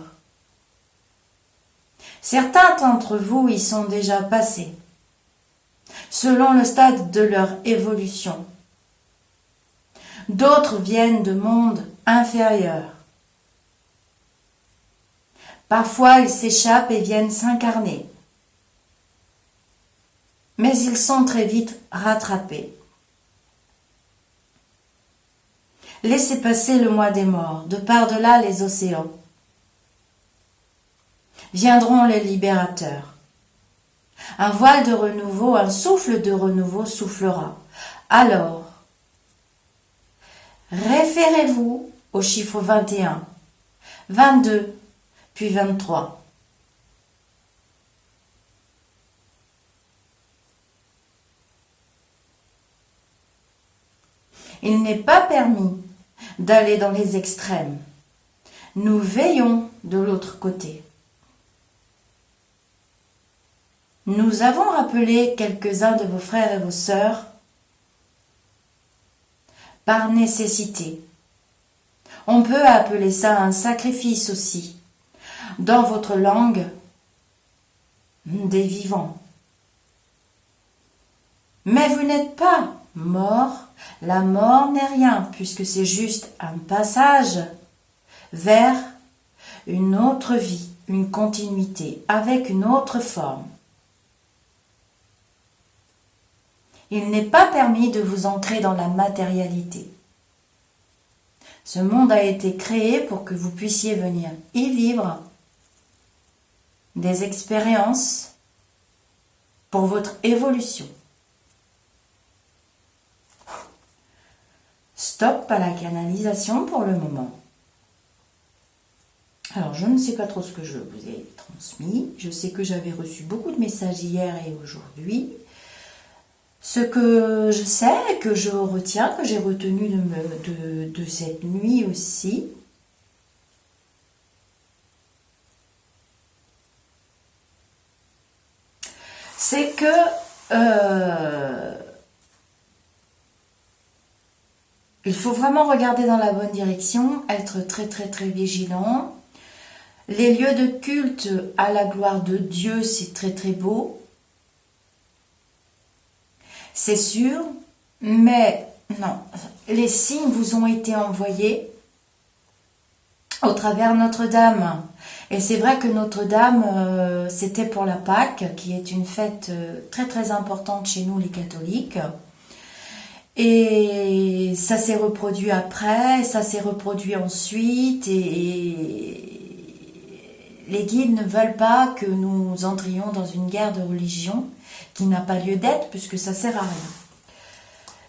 Certains d'entre vous y sont déjà passés, selon le stade de leur évolution. D'autres viennent de mondes inférieurs. Parfois, ils s'échappent et viennent s'incarner. Mais ils sont très vite rattrapés. Laissez passer le mois des morts, de par-delà les océans. Viendront les libérateurs. Un voile de renouveau, un souffle de renouveau soufflera. Alors, référez-vous au chiffre 21, 22, puis 23. Il n'est pas permis d'aller dans les extrêmes. Nous veillons de l'autre côté. Nous avons rappelé quelques-uns de vos frères et vos sœurs par nécessité. On peut appeler ça un sacrifice aussi. Dans votre langue, des vivants. Mais vous n'êtes pas mort. La mort n'est rien, puisque c'est juste un passage vers une autre vie, une continuité, avec une autre forme. Il n'est pas permis de vous ancrer dans la matérialité. Ce monde a été créé pour que vous puissiez venir y vivre des expériences pour votre évolution. Stop à la canalisation pour le moment. Alors, je ne sais pas trop ce que je vous ai transmis. Je sais que j'avais reçu beaucoup de messages hier et aujourd'hui. Ce que je sais, que je retiens, que j'ai retenu de cette nuit aussi, c'est que il faut vraiment regarder dans la bonne direction, être très très très vigilant. Les lieux de culte à la gloire de Dieu, c'est très très beau. C'est sûr, mais non, les signes vous ont été envoyés au travers Notre-Dame. Et c'est vrai que Notre-Dame, c'était pour la Pâque, qui est une fête très très importante chez nous les catholiques. Et ça s'est reproduit après, ça s'est reproduit ensuite, et les guides ne veulent pas que nous entrions dans une guerre de religion qui n'a pas lieu d'être, puisque ça sert à rien.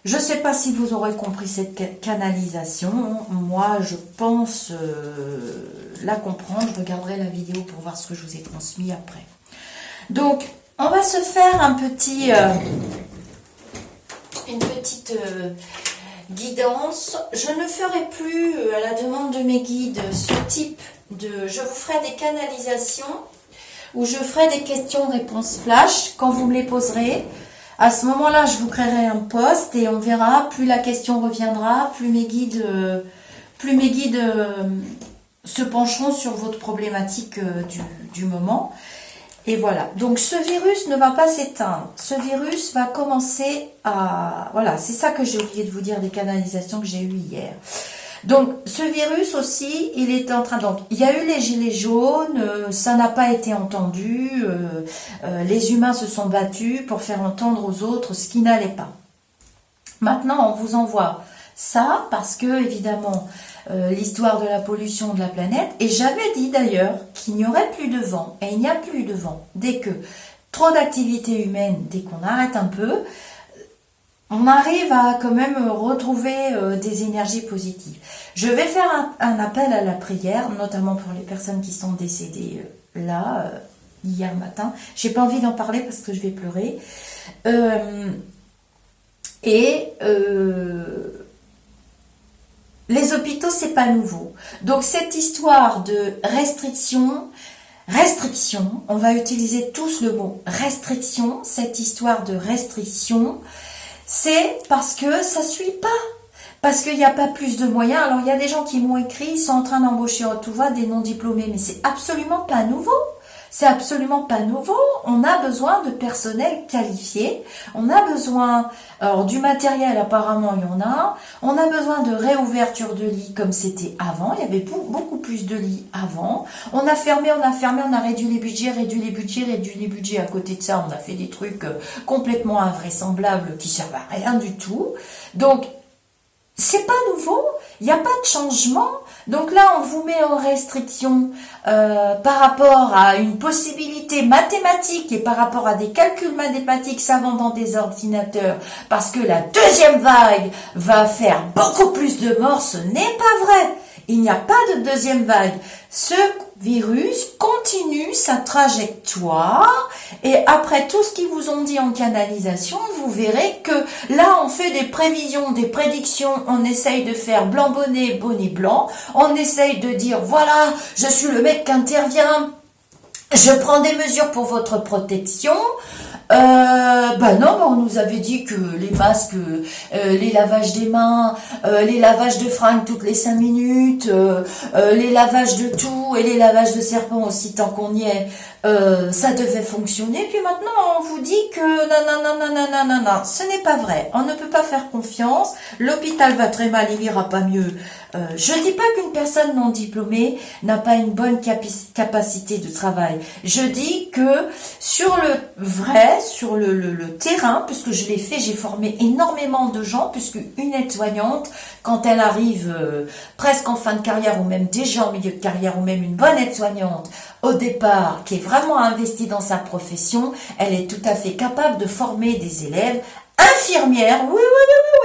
Je ne sais pas si vous aurez compris cette canalisation. Moi, je pense la comprendre. Je regarderai la vidéo pour voir ce que je vous ai transmis après. Donc, on va se faire une petite guidance. Je ne ferai plus, à la demande de mes guides, ce type de... Je vous ferai des canalisations où je ferai des questions-réponses flash quand vous me les poserez. À ce moment-là, je vous créerai un post et on verra, plus la question reviendra, plus mes guides se pencheront sur votre problématique du moment. Et voilà. Donc ce virus ne va pas s'éteindre. Ce virus va commencer à... Voilà, c'est ça que j'ai oublié de vous dire des canalisations que j'ai eues hier. Donc ce virus aussi, il est en train... Donc il y a eu les gilets jaunes, ça n'a pas été entendu. Les humains se sont battus pour faire entendre aux autres ce qui n'allait pas. Maintenant, on vous envoie ça parce que, évidemment, l'histoire de la pollution de la planète, et j'avais dit d'ailleurs qu'il n'y aurait plus de vent, et il n'y a plus de vent. Dès que trop d'activité humaine, dès qu'on arrête un peu, on arrive à quand même retrouver des énergies positives. Je vais faire un appel à la prière, notamment pour les personnes qui sont décédées là, hier matin. J'ai pas envie d'en parler parce que je vais pleurer. Les hôpitaux, c'est pas nouveau. Donc cette histoire de restriction, on va utiliser tous le mot restriction, cette histoire de restriction, c'est parce que ça suit pas. Parce qu'il n'y a pas plus de moyens. Alors il y a des gens qui m'ont écrit, ils sont en train d'embaucher à tout va des non-diplômés, mais c'est absolument pas nouveau. C'est absolument pas nouveau. On a besoin de personnel qualifié. On a besoin, alors du matériel apparemment il y en a. On a besoin de réouverture de lits comme c'était avant. Il y avait beaucoup plus de lits avant. On a fermé, on a réduit les budgets. À côté de ça, on a fait des trucs complètement invraisemblables qui servent à rien du tout. Donc, c'est pas nouveau. Il n'y a pas de changement. Donc là, on vous met en restriction par rapport à une possibilité mathématique et par rapport à des calculs mathématiques savants dans des ordinateurs, parce que la deuxième vague va faire beaucoup plus de morts. Ce n'est pas vrai. Il n'y a pas de deuxième vague. Ce virus continue sa trajectoire et après tout ce qu'ils vous ont dit en canalisation, vous verrez que là on fait des prévisions, des prédictions, on essaye de faire blanc bonnet, bonnet blanc, on essaye de dire voilà, je suis le mec qui intervient, je prends des mesures pour votre protection. Non, on nous avait dit que les masques, les lavages des mains, les lavages de fringues toutes les 5 minutes, les lavages de tout et les lavages de serpents aussi tant qu'on y est, ça devait fonctionner. Puis maintenant on vous dit que non, ce n'est pas vrai. On ne peut pas faire confiance. L'hôpital va très mal, il ira pas mieux. Je dis pas qu'une personne non diplômée n'a pas une bonne capacité de travail. Je dis que sur le vrai, sur le terrain, puisque je l'ai fait, j'ai formé énormément de gens, puisque une aide-soignante, quand elle arrive presque en fin de carrière, ou même déjà en milieu de carrière, ou même une bonne aide-soignante, au départ, qui est vraiment investie dans sa profession, elle est tout à fait capable de former des élèves infirmières.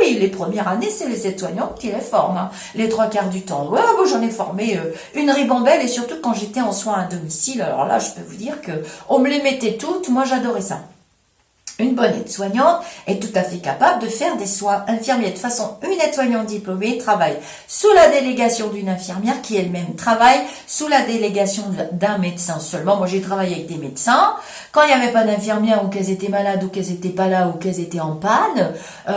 Oui, les premières années, c'est les aides-soignantes qui les forment, hein. Les 3/4 du temps. Ouais, bon, j'en ai formé une ribambelle, et surtout quand j'étais en soins à domicile, alors là, je peux vous dire que on me les mettait toutes, moi j'adorais ça. Une bonne aide-soignante est tout à fait capable de faire des soins infirmiers. De toute façon, une aide-soignante diplômée travaille sous la délégation d'une infirmière qui elle-même travaille sous la délégation d'un médecin seulement. Moi, j'ai travaillé avec des médecins. Quand il n'y avait pas d'infirmière, ou qu'elles étaient malades, ou qu'elles n'étaient pas là, ou qu'elles étaient en panne,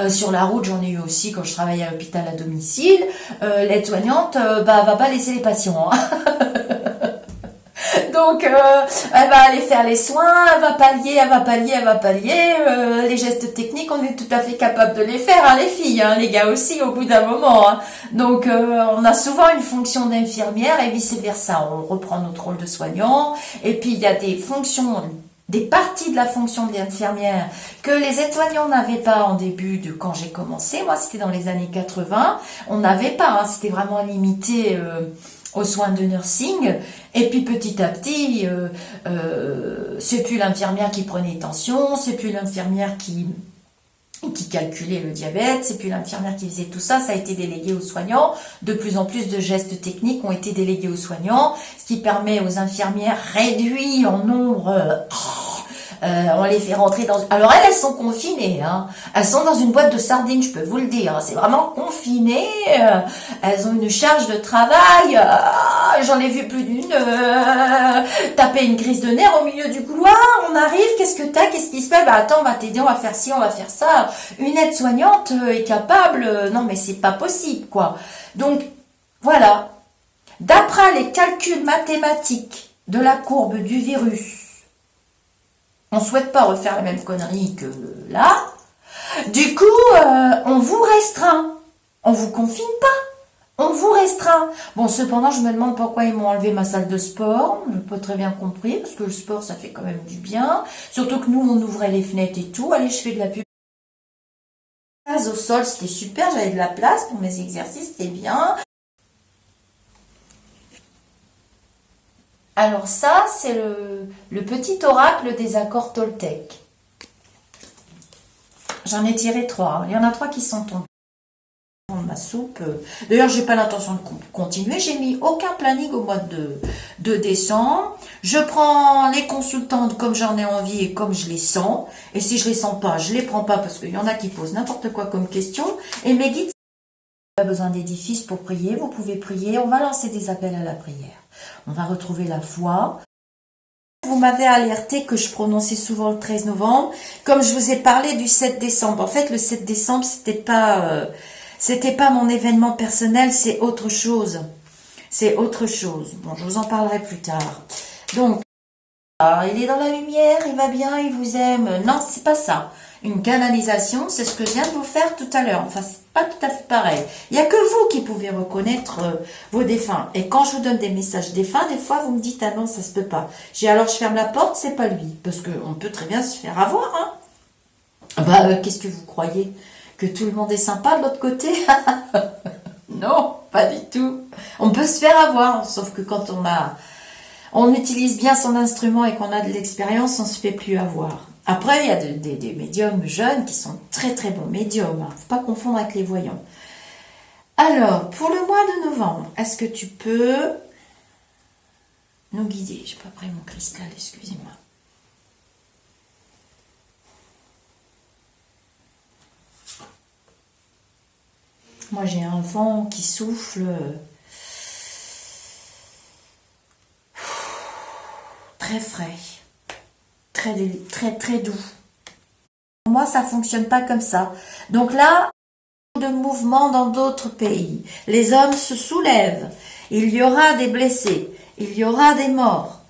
sur la route, j'en ai eu aussi quand je travaillais à l'hôpital à domicile, l'aide-soignante va pas laisser les patients, hein. Donc, elle va aller faire les soins, elle va pallier. Les gestes techniques, on est tout à fait capable de les faire, hein, les filles, hein, les gars aussi, au bout d'un moment, hein. Donc, on a souvent une fonction d'infirmière et vice-versa. On reprend notre rôle de soignant. Et puis, il y a des fonctions, des parties de la fonction d'infirmière que les aides-soignants n'avaient pas en début de quand j'ai commencé. Moi, c'était dans les années 80. On n'avait pas, hein, c'était vraiment limité aux soins de nursing. Et puis petit à petit, c'est plus l'infirmière qui prenait tension, c'est plus l'infirmière qui calculait le diabète, c'est plus l'infirmière qui faisait tout ça, ça a été délégué aux soignants. De plus en plus de gestes techniques ont été délégués aux soignants, ce qui permet aux infirmières réduits en nombre. On les fait rentrer dans... Alors elles sont confinées, hein. Elles sont dans une boîte de sardines, je peux vous le dire. C'est vraiment confiné. Elles ont une charge de travail. J'en ai vu plus d'une. Taper une crise de nerfs au milieu du couloir. On arrive, qu'est-ce que t'as? Qu'est-ce qui se fait? Attends, on va t'aider, on va faire ci, on va faire ça. Une aide-soignante est capable... non, mais c'est pas possible, quoi. Donc, voilà. D'après les calculs mathématiques de la courbe du virus, On ne souhaite pas refaire la même connerie que là. Du coup, on vous restreint. On vous confine pas. On vous restreint. Bon, cependant, je me demande pourquoi ils m'ont enlevé ma salle de sport. Je n'ai pas très bien compris, parce que le sport, ça fait quand même du bien. Surtout que nous, on ouvrait les fenêtres et tout. Allez, je fais de la pub. Au sol, c'était super. J'avais de la place pour mes exercices, c'était bien. Alors ça, c'est le petit oracle des accords Toltec. J'en ai tiré 3. Il y en a 3 qui sont tombés. Ma soupe. D'ailleurs, j'ai pas l'intention de continuer. J'ai mis aucun planning au mois de décembre. Je prends les consultantes comme j'en ai envie et comme je les sens. Et si je les sens pas, je les prends pas parce qu'il y en a qui posent n'importe quoi comme question. Et mes guides, vous avez besoin d'édifices pour prier. Vous pouvez prier. On va lancer des appels à la prière. On va retrouver la foi. Vous m'avez alerté que je prononçais souvent le 13 novembre. Comme je vous ai parlé du 7 décembre. En fait, le 7 décembre, c'était pas mon événement personnel, c'est autre chose. C'est autre chose. Bon, je vous en parlerai plus tard. Donc, il est dans la lumière, il va bien, il vous aime. Non, c'est pas ça. Une canalisation, c'est ce que je viens de vous faire tout à l'heure. Enfin, c'est pas tout à fait pareil. Il n'y a que vous qui pouvez reconnaître vos défunts. Et quand je vous donne des messages défunts, des fois, vous me dites, ah non, ça se peut pas. Alors, je ferme la porte, c'est pas lui. Parce qu'on peut très bien se faire avoir, hein. Qu'est-ce que vous croyez? Que tout le monde est sympa de l'autre côté? Non, pas du tout. On peut se faire avoir, sauf que quand on utilise bien son instrument et qu'on a de l'expérience, on se fait plus avoir. Après, il y a des médiums jeunes qui sont très très bons médiums. Il ne faut pas confondre avec les voyants. Alors, pour le mois de novembre, est-ce que tu peux nous guider? Je n'ai pas pris mon cristal, excusez-moi. Moi, j'ai un vent qui souffle très frais, très doux. Pour moi, ça fonctionne pas comme ça. Donc là, de mouvement dans d'autres pays. Les hommes se soulèvent. Il y aura des blessés. Il y aura des morts.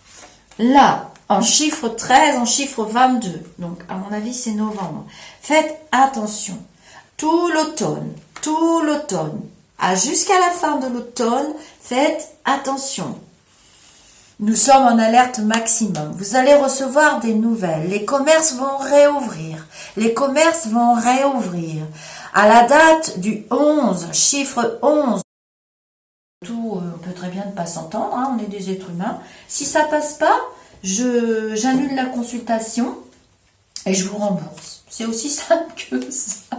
Là, en chiffre 13, en chiffre 22. Donc, à mon avis, c'est novembre. Faites attention. Tout l'automne, jusqu'à la fin de l'automne, faites attention. Nous sommes en alerte maximum. Vous allez recevoir des nouvelles. Les commerces vont réouvrir. À la date du 11, chiffre 11. Tout, on peut très bien ne pas s'entendre, on est des êtres humains. Si ça passe pas, j'annule la consultation et je vous rembourse. C'est aussi simple que ça.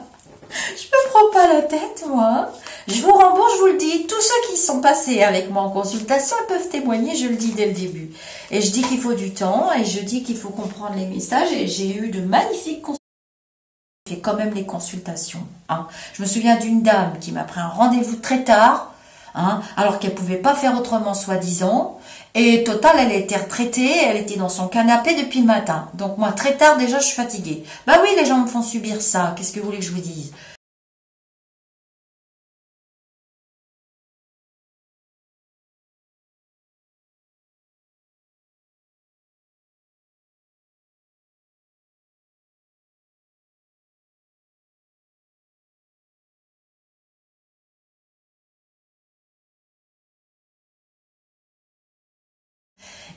Je me prends pas la tête, moi. Je vous rembourse, je vous le dis. Tous ceux qui sont passés avec moi en consultation, ils peuvent témoigner, je le dis dès le début. Et je dis qu'il faut du temps, et je dis qu'il faut comprendre les messages, et j'ai eu de magnifiques consultations. J'ai fait quand même les consultations. Je me souviens d'une dame qui m'a pris un rendez-vous très tard, alors qu'elle pouvait pas faire autrement, soi-disant. Et total, elle était retraitée, elle était dans son canapé depuis le matin. Donc moi, très tard, déjà, je suis fatiguée. Bah oui, les gens me font subir ça. Qu'est-ce que vous voulez que je vous dise?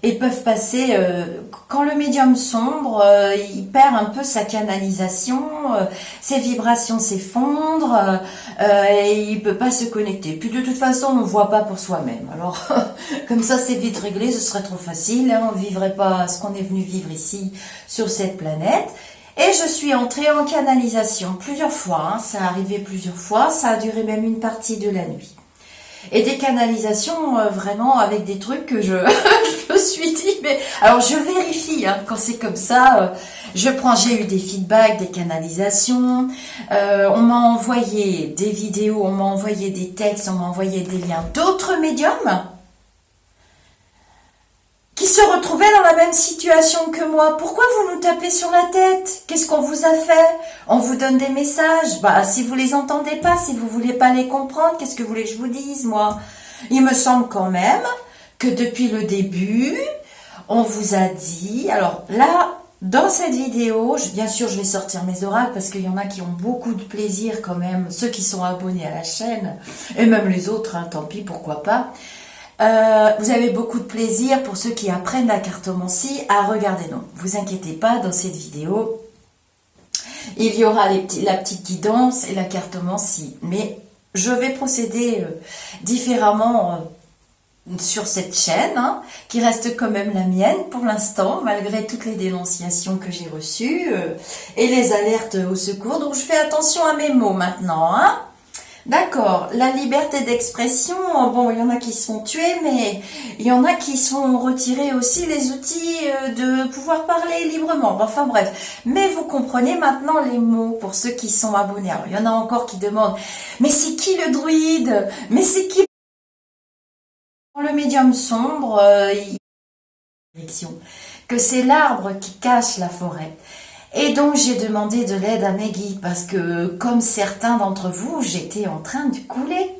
Et peuvent passer, quand le médium sombre, il perd un peu sa canalisation, ses vibrations s'effondrent, et il peut pas se connecter. Puis de toute façon, on ne voit pas pour soi-même. Alors, comme ça, c'est vite réglé, ce serait trop facile, on ne vivrait pas ce qu'on est venu vivre ici, sur cette planète. Et je suis entrée en canalisation plusieurs fois, ça a arrivé plusieurs fois, ça a duré même une partie de la nuit. Et des canalisations vraiment avec des trucs que je me suis dit, mais alors je vérifie quand c'est comme ça, j'ai eu des feedbacks, des canalisations, on m'a envoyé des vidéos, on m'a envoyé des textes, on m'a envoyé des liens d'autres médiums qui se retrouvaient dans la même situation que moi. Pourquoi vous nous tapez sur la tête? Qu'est-ce qu'on vous a fait? On vous donne des messages. Si vous les entendez pas, si vous voulez pas les comprendre, qu'est-ce que vous voulez que je vous dise, moi? Il me semble quand même que depuis le début, on vous a dit... Alors là, Dans cette vidéo, bien sûr, je vais sortir mes oracles parce qu'il y en a qui ont beaucoup de plaisir quand même, ceux qui sont abonnés à la chaîne, et même les autres, hein, tant pis, pourquoi pas. Vous avez beaucoup de plaisir pour ceux qui apprennent la cartomancie à regarder. Non, vous inquiétez pas, dans cette vidéo, il y aura la petite guidance et la cartomancie. Mais je vais procéder différemment sur cette chaîne, hein, qui reste quand même la mienne pour l'instant, malgré toutes les dénonciations que j'ai reçues et les alertes au secours. Donc je fais attention à mes mots maintenant, hein. D'accord, la liberté d'expression, bon, il y en a qui sont tués, mais il y en a qui sont retirés aussi les outils de pouvoir parler librement. Enfin bref, mais vous comprenez maintenant les mots pour ceux qui sont abonnés. Alors, il y en a encore qui demandent, mais c'est qui le druide? Mais c'est qui le médium sombre? Que c'est l'arbre qui cache la forêt. Et donc j'ai demandé de l'aide à mes guides parce que, comme certains d'entre vous, j'étais en train de couler.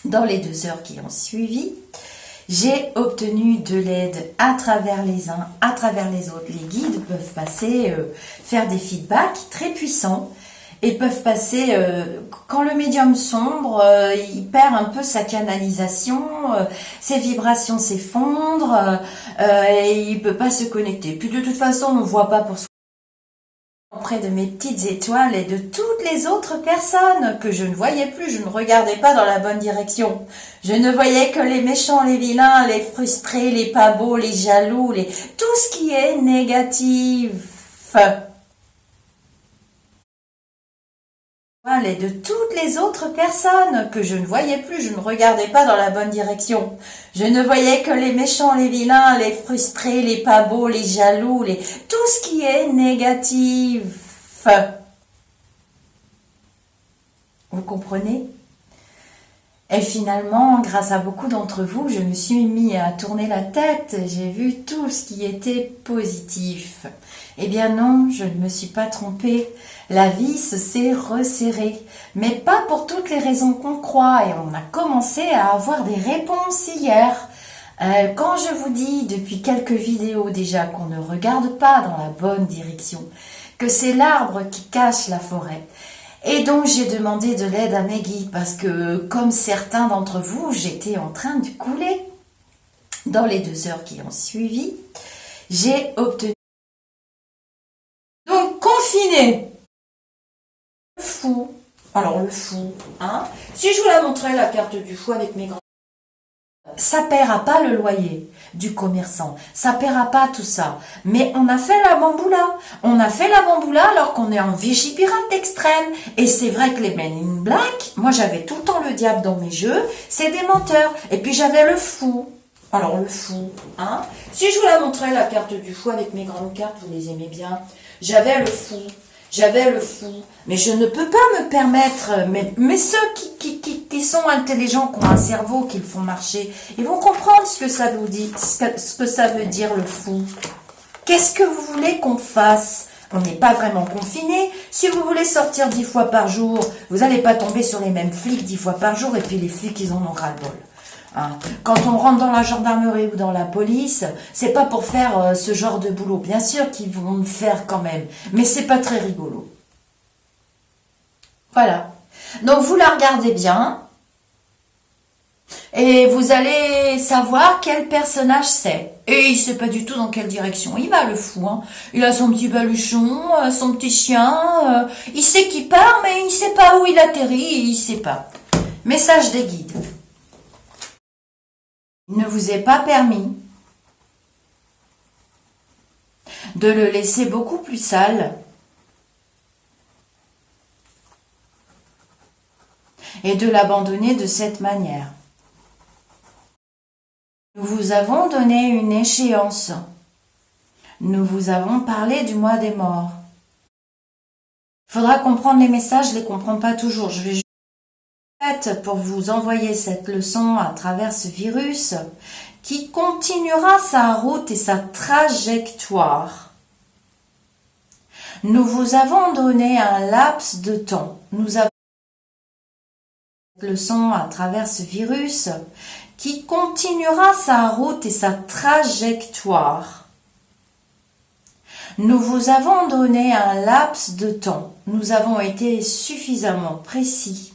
Dans les 2 heures qui ont suivi, j'ai obtenu de l'aide à travers les uns, à travers les autres. Les guides peuvent passer, faire des feedbacks très puissants et peuvent passer, quand le médium sombre, il perd un peu sa canalisation, ses vibrations s'effondrent et il ne peut pas se connecter. Puis de toute façon, on ne voit pas pour soi auprès de mes petites étoiles et de toutes les autres personnes que je ne voyais plus, je ne regardais pas dans la bonne direction. Je ne voyais que les méchants, les vilains, les frustrés, les pas beaux, les jaloux, tout ce qui est négatif. Et de toutes les autres personnes que je ne voyais plus, je ne regardais pas dans la bonne direction. Je ne voyais que les méchants, les vilains, les frustrés, les pas beaux, les jaloux, tout ce qui est négatif. Vous comprenez? Et finalement, grâce à beaucoup d'entre vous, je me suis mis à tourner la tête, j'ai vu tout ce qui était positif. Eh bien non, je ne me suis pas trompée. La vis s'est resserrée, mais pas pour toutes les raisons qu'on croit, et on a commencé à avoir des réponses hier. Quand je vous dis depuis quelques vidéos déjà qu'on ne regarde pas dans la bonne direction, que c'est l'arbre qui cache la forêt, et donc j'ai demandé de l'aide à mes guides parce que, comme certains d'entre vous, j'étais en train de couler. Dans les 2 heures qui ont suivi, j'ai obtenu... Donc, confiné. Le fou. Alors, le fou, hein. Si je vous la montrais, la carte du fou avec mes grands... Ça paiera pas le loyer du commerçant, ça paiera pas tout ça. Mais on a fait la bamboula. On a fait la bamboula alors qu'on est en vigipirate extrême. Et c'est vrai que les Men in Black, moi j'avais tout le temps le diable dans mes jeux, c'est des menteurs. Et puis j'avais le fou. Alors le fou, hein. Si je vous la montrais, la carte du fou avec mes grandes cartes, vous les aimez bien. J'avais le fou. J'avais le fou, mais je ne peux pas me permettre, mais ceux qui sont intelligents, qui ont un cerveau, qui le font marcher, ils vont comprendre ce que ça vous dit, ce que ça veut dire le fou. Qu'est-ce que vous voulez qu'on fasse? On n'est pas vraiment confiné. Si vous voulez sortir 10 fois par jour, vous n'allez pas tomber sur les mêmes flics 10 fois par jour, et puis les flics, ils en ont ras-le-bol. Hein. Quand on rentre dans la gendarmerie ou dans la police, c'est pas pour faire ce genre de boulot. Bien sûr qu'ils vont le faire quand même, mais c'est pas très rigolo. Voilà. Donc vous la regardez bien et vous allez savoir quel personnage c'est. Et il sait pas du tout dans quelle direction il va, le fou. Hein. Il a son petit baluchon, son petit chien. Il sait qu'il part, mais il sait pas où il atterrit. Il sait pas. Message des guides. Il ne vous est pas permis de le laisser beaucoup plus sale et de l'abandonner de cette manière. Nous vous avons donné une échéance. Nous vous avons parlé du mois des morts. Il faudra comprendre les messages, je ne les comprends pas toujours. Je vais juste pour vous envoyer cette leçon à travers ce virus qui continuera sa route et sa trajectoire. Nous vous avons donné un laps de temps. Nous avons cette leçon à travers ce virus qui continuera sa route et sa trajectoire. Nous vous avons donné un laps de temps. Nous avons été suffisamment précis.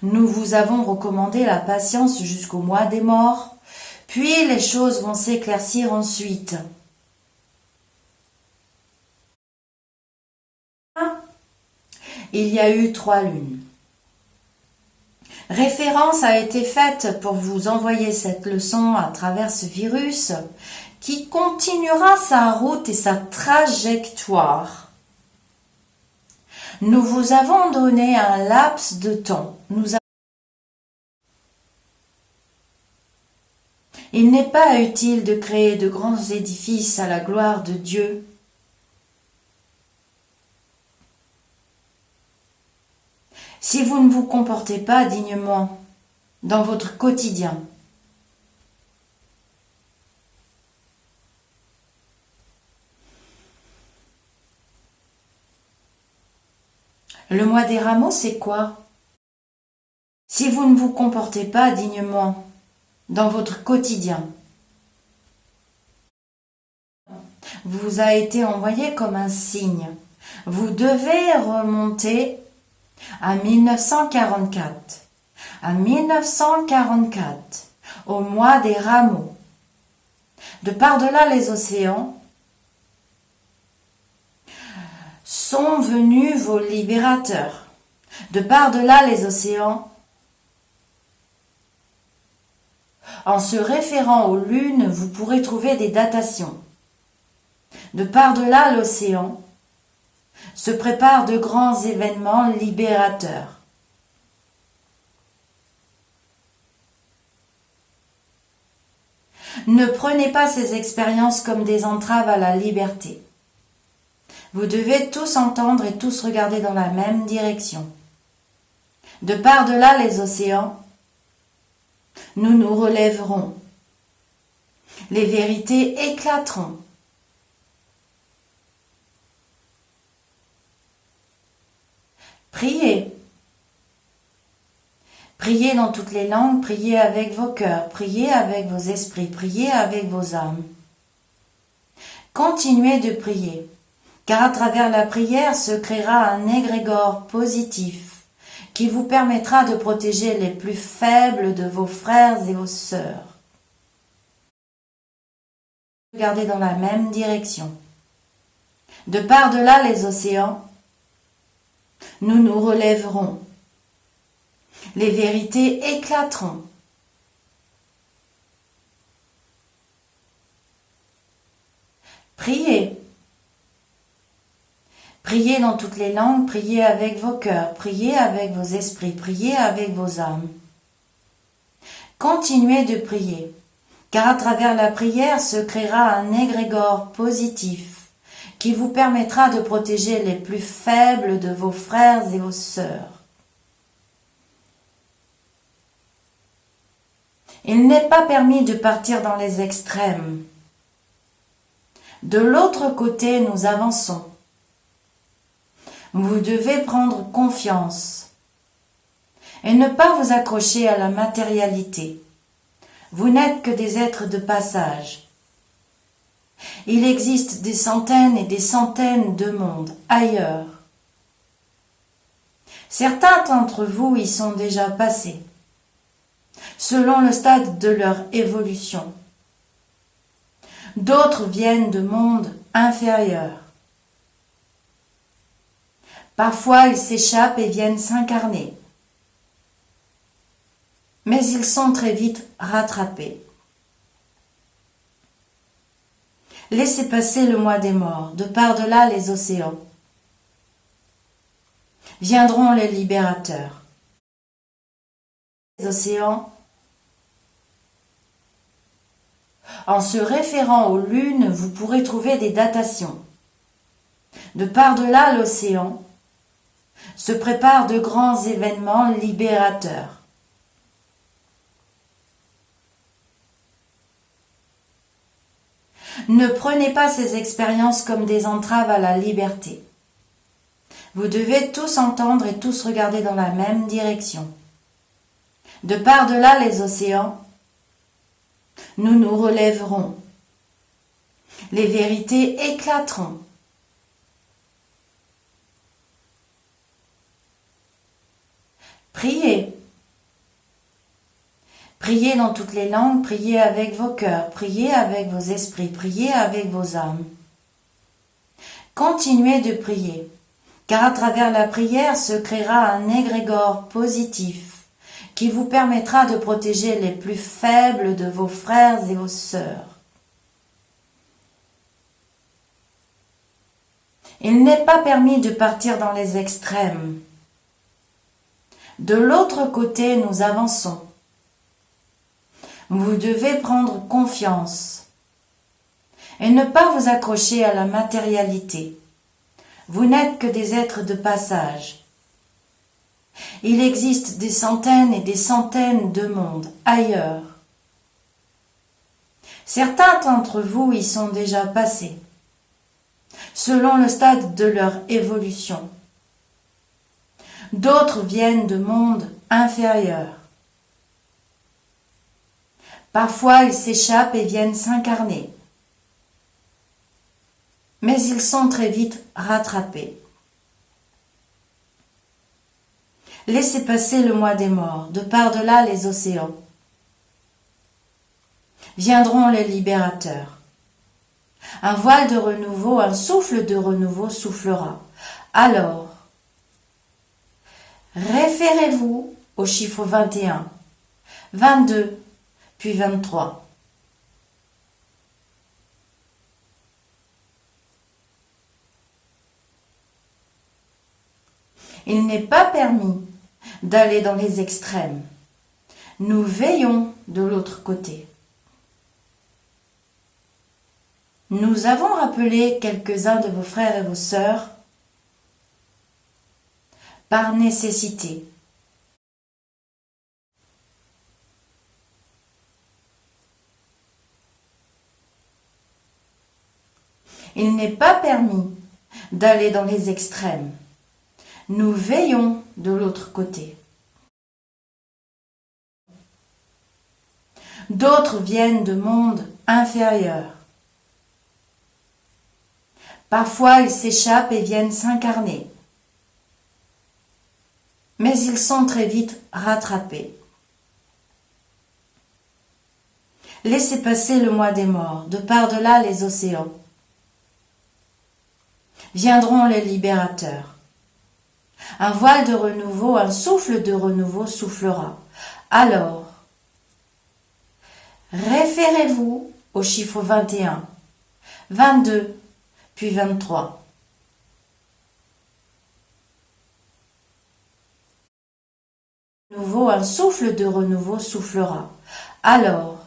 Nous vous avons recommandé la patience jusqu'au mois des morts. Puis les choses vont s'éclaircir ensuite. Il y a eu 3 lunes. Référence a été faite pour vous envoyer cette leçon à travers ce virus qui continuera sa route et sa trajectoire. Nous vous avons donné un laps de temps. Il n'est pas utile de créer de grands édifices à la gloire de Dieu. Si vous ne vous comportez pas dignement dans votre quotidien, le mois des rameaux, c'est quoi? Si vous ne vous comportez pas dignement dans votre quotidien, vous a été envoyé comme un signe. Vous devez remonter à 1944. À 1944, au mois des rameaux, de par-delà les océans, sont venus vos libérateurs. De par-delà les océans, en se référant aux lunes, vous pourrez trouver des datations. De par-delà l'océan, se préparent de grands événements libérateurs. Ne prenez pas ces expériences comme des entraves à la liberté. Vous devez tous entendre et tous regarder dans la même direction. De par-delà les océans, nous nous relèverons. Les vérités éclateront. Priez. Priez dans toutes les langues, priez avec vos cœurs, priez avec vos esprits, priez avec vos âmes. Continuez de prier, car à travers la prière se créera un égrégore positif qui vous permettra de protéger les plus faibles de vos frères et vos sœurs. Regardez dans la même direction. De par-delà les océans, nous nous relèverons. Les vérités éclateront. Priez. Priez dans toutes les langues, priez avec vos cœurs, priez avec vos esprits, priez avec vos âmes. Continuez de prier, car à travers la prière se créera un égrégore positif qui vous permettra de protéger les plus faibles de vos frères et vos sœurs. Il n'est pas permis de partir dans les extrêmes. De l'autre côté, nous avançons. Vous devez prendre confiance et ne pas vous accrocher à la matérialité. Vous n'êtes que des êtres de passage. Il existe des centaines et des centaines de mondes ailleurs. Certains d'entre vous y sont déjà passés, selon le stade de leur évolution. D'autres viennent de mondes inférieurs. Parfois, ils s'échappent et viennent s'incarner. Mais ils sont très vite rattrapés. Laissez passer le mois des morts, de par-delà les océans. Viendront les libérateurs. Les océans, en se référant aux lunes, vous pourrez trouver des datations. De par-delà l'océan, se préparent de grands événements libérateurs. Ne prenez pas ces expériences comme des entraves à la liberté. Vous devez tous entendre et tous regarder dans la même direction. De par-delà les océans, nous nous relèverons. Les vérités éclateront. Priez. Priez dans toutes les langues, priez avec vos cœurs, priez avec vos esprits, priez avec vos âmes. Continuez de prier, car à travers la prière se créera un égrégore positif qui vous permettra de protéger les plus faibles de vos frères et vos sœurs. Il n'est pas permis de partir dans les extrêmes. De l'autre côté, nous avançons. Vous devez prendre confiance et ne pas vous accrocher à la matérialité. Vous n'êtes que des êtres de passage. Il existe des centaines et des centaines de mondes ailleurs. Certains d'entre vous y sont déjà passés, selon le stade de leur évolution. D'autres viennent de mondes inférieurs. Parfois, ils s'échappent et viennent s'incarner. Mais ils sont très vite rattrapés. Laissez passer le mois des morts, de par-delà les océans. Viendront les libérateurs. Un voile de renouveau, un souffle de renouveau soufflera. Alors, référez-vous au chiffre 21, 22, puis 23. Il n'est pas permis d'aller dans les extrêmes. Nous veillons de l'autre côté. Nous avons rappelé quelques-uns de vos frères et vos sœurs par nécessité. Il n'est pas permis d'aller dans les extrêmes. Nous veillons de l'autre côté. D'autres viennent de mondes inférieurs. Parfois, ils s'échappent et viennent s'incarner. Mais ils sont très vite rattrapés. Laissez passer le mois des morts, de par-delà les océans. Viendront les libérateurs. Un voile de renouveau, un souffle de renouveau soufflera. Alors, référez-vous au chiffre 21, 22, puis 23. Nouveau, un souffle de renouveau soufflera. Alors,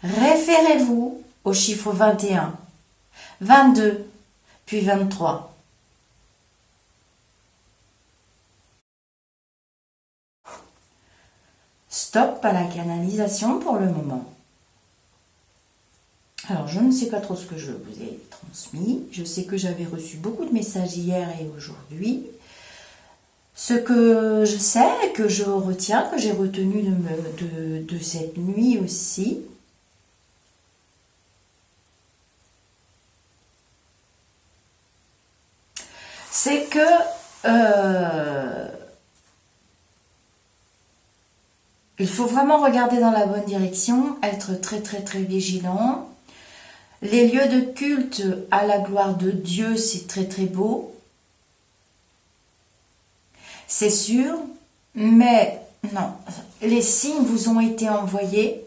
référez-vous au chiffre 21, 22, puis 23. Stop à la canalisation pour le moment. Alors, je ne sais pas trop ce que je vous ai transmis. Je sais que j'avais reçu beaucoup de messages hier et aujourd'hui. Ce que je sais, que je retiens, que j'ai retenu de cette nuit aussi, c'est que il faut vraiment regarder dans la bonne direction, être très très très vigilant. Les lieux de culte à la gloire de Dieu, c'est très très beau. C'est sûr, mais non, les signes vous ont été envoyés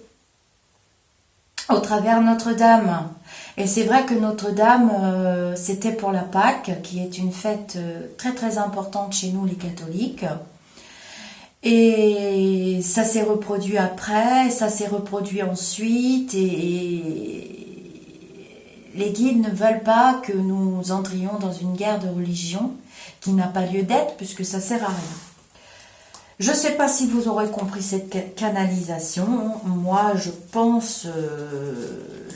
au travers Notre-Dame. Et c'est vrai que Notre-Dame, c'était pour la Pâque, qui est une fête très très importante chez nous les catholiques. Et ça s'est reproduit après, ça s'est reproduit ensuite, et les guides ne veulent pas que nous entrions dans une guerre de religion qui n'a pas lieu d'être, puisque ça sert à rien. Je ne sais pas si vous aurez compris cette canalisation. Moi, je pense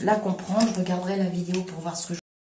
la comprendre. Je regarderai la vidéo pour voir ce que je